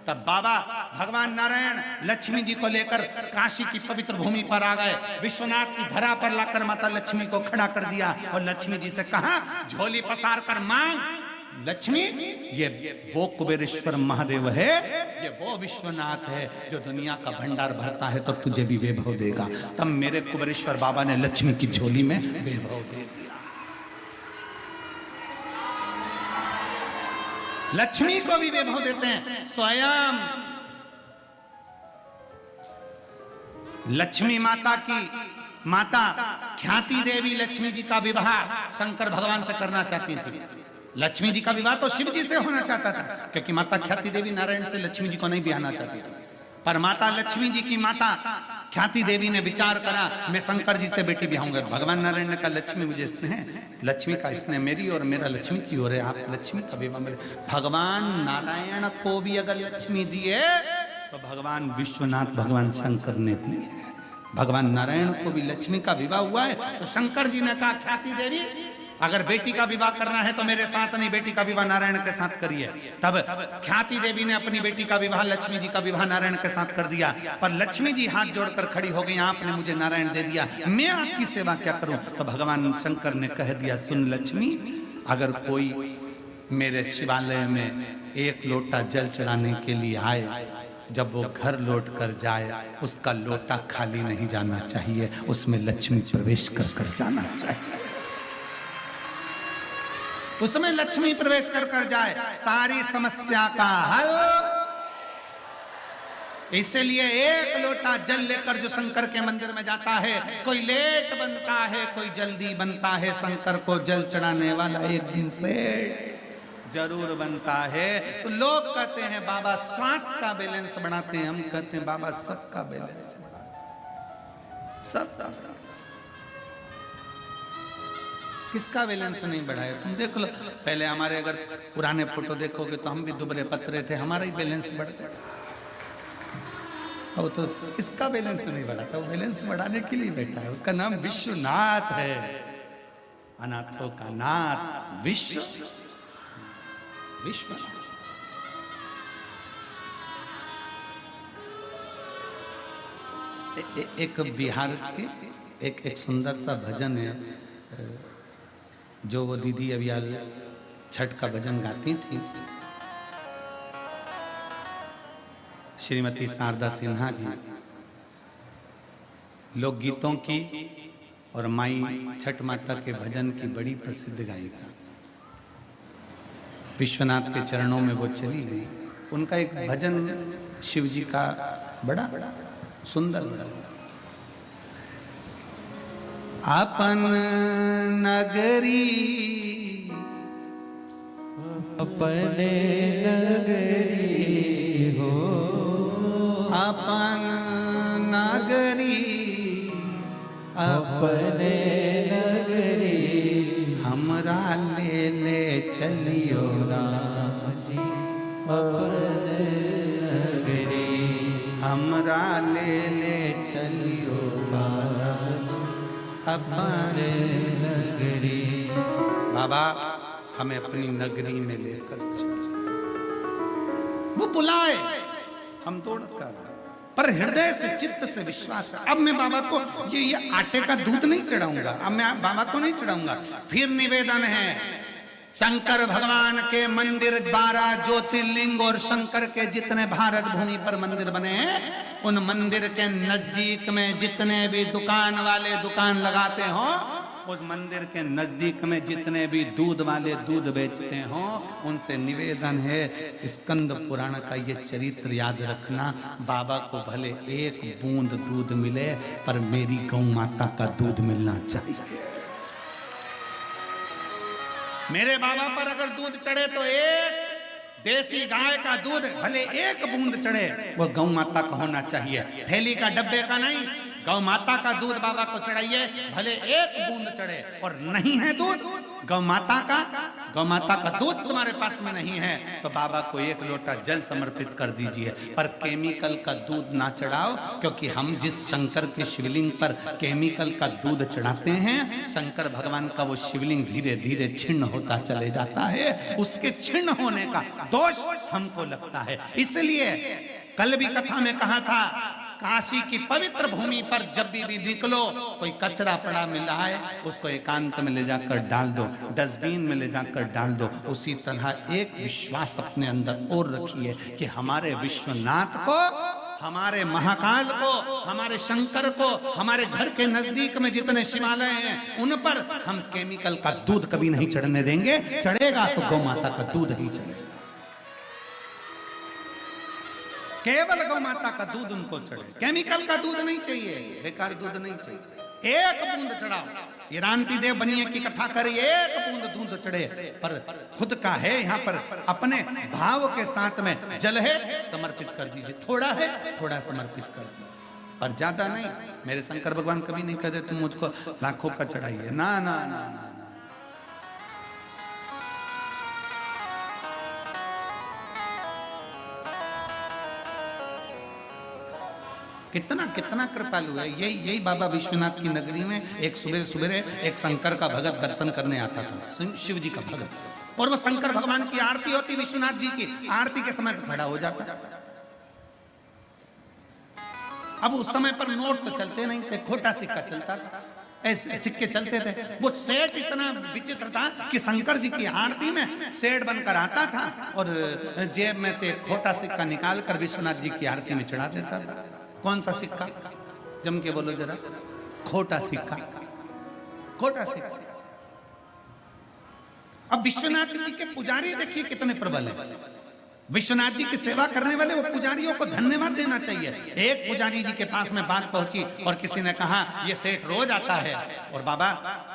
A: तब बाबा भगवान नारायण लक्ष्मी जी को लेकर काशी की पवित्र भूमि पर आ गए। विश्वनाथ की धरा पर लाकर माता लक्ष्मी को खड़ा कर दिया और लक्ष्मी जी से कहा झोली पसार कर मांग। लक्ष्मी, ये वो कुबेरेश्वर महादेव है, ये वो विश्वनाथ है जो दुनिया का भंडार भरता है, तो तुझे भी वैभव देगा। तब मेरे कुबेरेश्वर बाबा ने लक्ष्मी की झोली में वैभव दे दिया। लक्ष्मी को भी वैभव देते हैं। स्वयं लक्ष्मी माता की माता ख्याति देवी लक्ष्मी जी का विवाह शंकर भगवान से करना चाहती थी। लक्ष्मी जी का विवाह तो शिव जी से होना चाहता था, क्योंकि माता ख्याति देवी नारायण से लक्ष्मी जी को नहीं ब्याहना चाहती थी। पर माता लक्ष्मी जी की माता ख्याति देवी ने विचार करा मैं शंकर जी से बेटी ब्याहूंगा। भगवान नारायण ने कहा लक्ष्मी मुझे स्नेह, लक्ष्मी का स्नेह मेरी और मेरा लक्ष्मी की ओर है, आप लक्ष्मी का विवाह मेरे। भगवान नारायण को भी अगर लक्ष्मी दिए तो भगवान विश्वनाथ भगवान शंकर ने दी है। भगवान नारायण को भी लक्ष्मी का विवाह हुआ है। तो शंकर जी ने कहा ख्याति देवी अगर बेटी का विवाह करना है तो मेरे साथ नहीं, बेटी का विवाह नारायण के साथ करिए। तब ख्याति देवी ने अपनी बेटी का विवाह लक्ष्मी जी का विवाह नारायण के साथ कर दिया। पर लक्ष्मी जी हाथ जोड़कर खड़ी हो गई, आपने मुझे नारायण दे दिया, मैं आपकी सेवा क्या करूं? तो भगवान शंकर ने कह दिया सुन लक्ष्मी, अगर कोई मेरे शिवालय में एक लोटा जल चढ़ाने के लिए आए जब वो घर लौट कर जाए उसका लोटा खाली नहीं जाना चाहिए, उसमें लक्ष्मी प्रवेश कर कर जाना चाहिए, उसमें लक्ष्मी प्रवेश कर कर जाए, सारी समस्या का हल। इसलिए एक लोटा जल लेकर जो शंकर के मंदिर में जाता है, कोई लेट बनता है कोई जल्दी बनता है, शंकर को जल चढ़ाने वाला एक दिन से जरूर बनता है। तो लोग कहते हैं बाबा श्वास का बैलेंस बढ़ाते हैं, हम कहते हैं बाबा सबका बैलेंस बढ़ाते, सबका बैलेंस। किसका बैलेंस नहीं बढ़ाया? तुम देख लो, पहले हमारे अगर पुराने फोटो देखोगे तो हम भी दुबले पतले थे, हमारा ही बैलेंस बढ़ गया। अब तो किसका बैलेंस नहीं बढ़ाता, वो बैलेंस बढ़ाने के लिए बैठा है, उसका नाम विश्वनाथ है, अनाथों का नाथ विश्व विश्व। एक बिहार के एक सुंदर सा भजन है जो वो दीदी अभी आज छठ का भजन गाती थी, श्रीमती शारदा सिन्हा जी, लोकगीतों की और माई छठ माता के भजन की बड़ी प्रसिद्ध गायिका। विश्वनाथ के चरणों में वो चली गई। उनका एक भजन शिव जी का बड़ा सुंदर भजन, अपन नगरी
B: अपने नगरी हो,
A: अपन नगरी
B: अपने नगरी
A: हमरा ले ले चलियो
B: राम जी, अपने नगरी
A: हमरा ले ले चलियो
B: राम जी,
A: अपने
B: नगरी।
A: बाबा हमें अपनी नगरी में लेकर चल। वो बुलाए हम दौड़ कर, पर हृदय से चित्त से विश्वास है। अब मैं बाबा को ये आटे का दूध नहीं चढ़ाऊंगा, अब मैं बाबा को नहीं चढ़ाऊंगा। फिर निवेदन है, शंकर भगवान के मंदिर 12 ज्योतिर्लिंग और शंकर के जितने भारत भूमि पर मंदिर बने हैं, उन मंदिर के नजदीक में जितने भी दुकान वाले दुकान लगाते हो, उस मंदिर के नजदीक में जितने भी दूध वाले दूध बेचते हो, उनसे निवेदन है स्कंद पुराण का ये चरित्र याद रखना। बाबा को भले एक बूंद दूध मिले, पर मेरी गौ माता का दूध मिलना चाहिए। मेरे बाबा पर अगर दूध चढ़े तो एक देसी गाय का दूध भले एक बूंद चढ़े, वो गौ माता का होना चाहिए, थैली का डब्बे का नहीं। गौ माता का दूध बाबा को चढ़ाइए, भले एक बूंद चढ़े। और नहीं है दूध गौ माता का दूध तुम्हारे पास में नहीं है तो बाबा को एक लोटा जल समर्पित कर दीजिए, पर केमिकल का दूध ना चढ़ाओ, क्योंकि हम जिस शंकर के शिवलिंग पर केमिकल का दूध चढ़ाते हैं, शंकर भगवान का वो शिवलिंग धीरे धीरे छिन्न होता चले जाता है, उसके छिन्न होने का दोष हमको लगता है। इसलिए कल भी कथा में कहा था, काशी की पवित्र भूमि पर जब भी निकलो, कोई कचरा पड़ा मिला है उसको एकांत में ले जाकर डाल दो, डस्टबिन में ले जाकर डाल दो। उसी तरह एक विश्वास अपने अंदर और रखिए कि हमारे विश्वनाथ को, हमारे महाकाल को, हमारे शंकर को, हमारे घर के नजदीक में जितने शिवालय हैं उन पर हम केमिकल का दूध कभी नहीं चढ़ने देंगे। चढ़ेगा तो गौ माता का दूध ही चढ़ेगा, केवल गौ माता का दूध उनको चढ़े, केमिकल का दूध नहीं चाहिए, बेकार दूध नहीं चाहिए। एक बूंद चढ़ाओ, ये रानती देव बनिए की कथा करिए, एक बूंद दूध चढ़े, पर खुद का है यहाँ पर, अपने भाव के साथ में जल है समर्पित कर दीजिए, थोड़ा है थोड़ा समर्पित कर दीजिए, पर ज्यादा नहीं। मेरे शंकर भगवान कभी नहीं कहते तुम मुझको लाखों का चढ़ाइए, ना ना ना ना। कितना कितना कृपालु है। यही बाबा विश्वनाथ की नगरी में एक सुबह सुबह एक शंकर का भगत दर्शन करने आता था, शिव जी का भगत, और वो शंकर भगवान की आरती होती, विश्वनाथ जी की आरती के समय खड़ा हो जाता। अब उस समय पर नोट तो चलते नहीं थे, खोटा सिक्का चलता था, ऐसे सिक्के चलते थे। वो सेठ इतना विचित्र था कि शंकर जी की आरती में सेठ बनकर आता था और जेब में से एक खोटा सिक्का निकाल कर विश्वनाथ जी की आरती में चढ़ा देता था। कौन सा सिक्का? जम के बोलो जरा। खोटा सिक्का, खोटा सिक्का। अब विश्वनाथ जी के पुजारी देखिए कितने प्रबल हैं। विश्वनाथ जी की सेवा करने वाले वो पुजारियों को धन्यवाद देना चाहिए। एक पुजारी जी के पास में बात पहुंची और किसी ने कहा ये सेठ रोज आता है और बाबा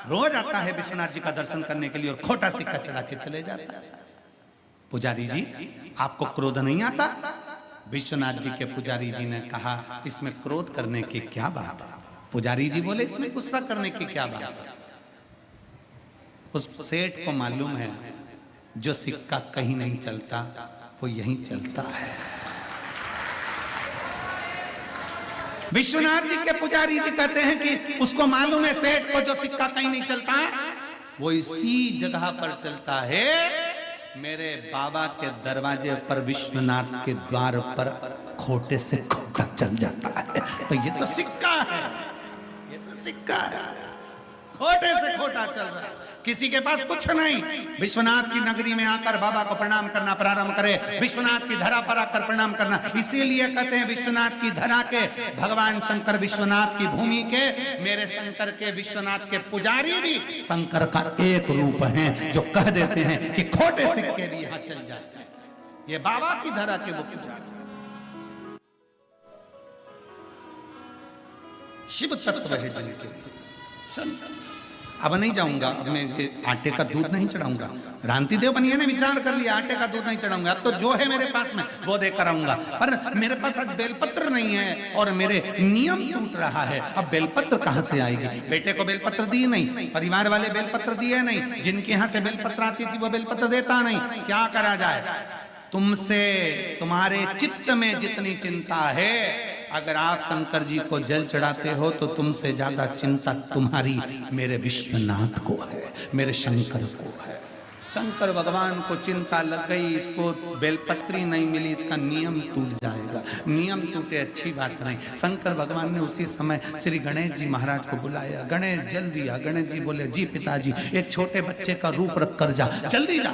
A: रोज आता है विश्वनाथ जी का दर्शन करने के लिए और खोटा सिक्का चढ़ा के चले जाता है। पुजारी जी आपको क्रोध नहीं आता? विश्वनाथ जी के पुजारी जी ने कहा इसमें क्रोध करने की क्या बात है? पुजारी जी बोले इसमें गुस्सा करने की क्या बात है? उस सेठ को मालूम है जो सिक्का कहीं नहीं चलता वो यहीं चलता है। विश्वनाथ जी के पुजारी जी कहते हैं कि उसको मालूम है सेठ को जो सिक्का कहीं नहीं चलता वो इसी जगह पर चलता है। मेरे बाबा के दरवाजे पर विश्वनाथ के द्वार पर खोटे से खोटा चल जाता है। तो ये तो सिक्का है, ये तो सिक्का है, खोटे से खोटा चल रहा है। किसी के पास कुछ नहीं, विश्वनाथ की नगरी में आकर बाबा को प्रणाम करना प्रारंभ करे, विश्वनाथ की धरा पर आकर प्रणाम करना। इसीलिए कहते हैं विश्वनाथ की धरा के भगवान शंकर, विश्वनाथ की भूमि के मेरे शंकर के विश्वनाथ के पुजारी भी शंकर का एक रूप हैं जो कह देते हैं कि खोटे सिक्के भी यहां चल जाते हैं। ये बाबा की धरा के वो पुजारी शिव तत्व है जिनके। अब नहीं जाऊंगा, अब मैं आटे का दूध नहीं चढ़ाऊंगा। रांति देव बनिए ने विचार कर लिया आटे का दूध नहीं चढ़ाऊंगा। अब तो जो है मेरे पास में वो देकर आऊंगा, पर मेरे पास आज बेलपत्र नहीं है और मेरे नियम टूट रहा है। अब बेलपत्र कहां से आएगी? बेटे को बेलपत्र दिए नहीं, परिवार वाले बेलपत्र दिए नहीं, जिनके यहां से बेलपत्र आती थी वो बेलपत्र देता नहीं। क्या करा जाए? तुमसे तुम्हारे चित्त में जितनी चिंता है, अगर आप शंकर जी को जल चढ़ाते हो तो तुमसे ज्यादा चिंता तुम्हारी मेरे विश्वनाथ को है, मेरे शंकर को है। शंकर भगवान को चिंता लग गई, इसको बेलपत्री नहीं मिली, इसका नियम टूट जाएगा। नियम टूटे अच्छी बात नहीं। शंकर भगवान ने उसी समय श्री गणेश जी महाराज को बुलाया। गणेश जल दिया। गणेश जी बोले जी पिताजी एक छोटे बच्चे का रूप रख कर जा, जल्दी जा।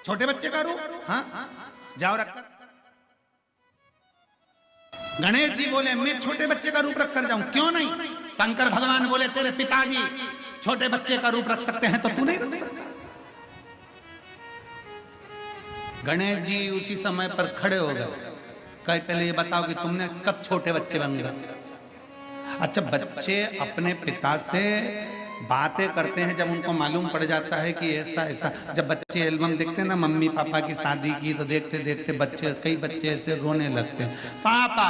A: छोटे बच्चे का रूप? हाँ जाओ रखकर। गणेश जी बोले मैं छोटे बच्चे का रूप रख कर जाऊं, क्यों नहीं? शंकर भगवान बोले तेरे पिताजी छोटे बच्चे का रूप रख सकते हैं तो तू नहीं रख सकता। गणेश जी उसी समय पर खड़े हो गए। कहे पहले ये बताओ कि तुमने कब छोटे बच्चे बन गए? अच्छा, बच्चे अपने पिता से बातें करते हैं जब उनको मालूम पड़ जाता है कि ऐसा ऐसा। जब बच्चे एल्बम देखते हैं ना मम्मी पापा की शादी की, तो देखते देखते बच्चे, कई बच्चे ऐसे रोने लगते हैं। पापा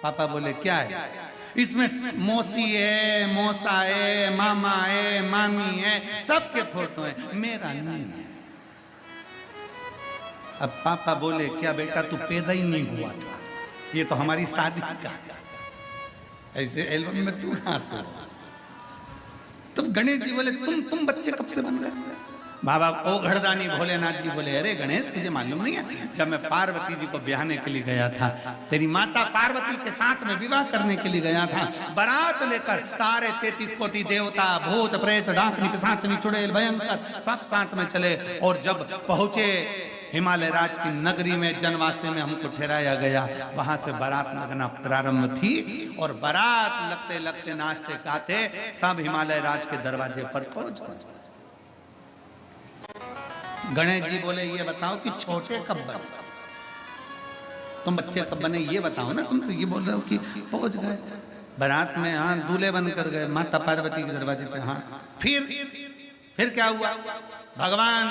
A: पापा बोले क्या है? इसमें मौसी है, मौसा है, मामा है, मामी है, सबके फोटो है, मेरा नहीं है। अब पापा बोले क्या बेटा तू पैदा ही नहीं हुआ था, ये तो हमारी शादी का, ऐसे एल्बम में तू कहां से? तो गणेश जी बोले तुम बच्चे कब से बन गए? बाबा ओ घरदानी भोलेनाथ जी बोले अरे गणेश तुझे मालूम नहीं है, जब मैं पार्वती जी को ब्याहने के लिए गया था, तेरी माता पार्वती के साथ में विवाह करने के लिए गया था, बारात लेकर सारे 33 कोटि देवता, भूत प्रेत, डाकनी, पिशाचनी, चुड़ैल, भयंकर सब साथ में चले। और जब पहुंचे हिमालय राज की नगरी में, जनवासे में हमको ठहराया गया, वहां से बारात लगना प्रारंभ थी। और बारात लगते लगते नाचते गाते सब हिमालय राज के दरवाजे पर पहुंच गए। गणेश जी बोले ये बताओ कि छोटे कब बने? तुम बच्चे कब बने ये बताओ ना। तुम तो ये बोल रहे हो कि पहुंच गए बारात में, हाँ दूल्हे बनकर गए माता पार्वती के दरवाजे पे। हाँ फिर क्या हुआ? भगवान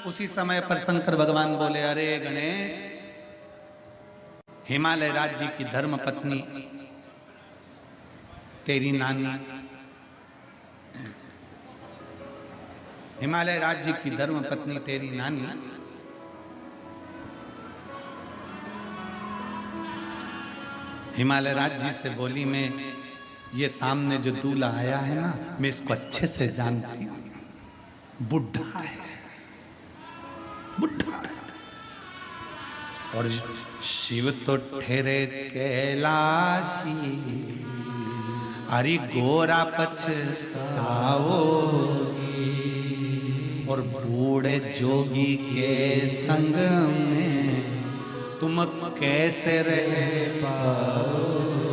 A: उसी समय पर शंकर भगवान बोले अरे गणेश, हिमालय राज्य की धर्म पत्नी तेरी नानी, हिमालय राज्य की धर्म पत्नी तेरी नानी हिमालय राज्य से बोली मैं ये सामने जो दूल्हा आया है ना, मैं इसको अच्छे से जानती हूँ, बुढ़ा है, बुढ़ा है। और शिव तो ठहरे कैलाशी, हरि गोरा पछताओगी और बूढ़े जोगी के संग में तुम कैसे रह पाओ।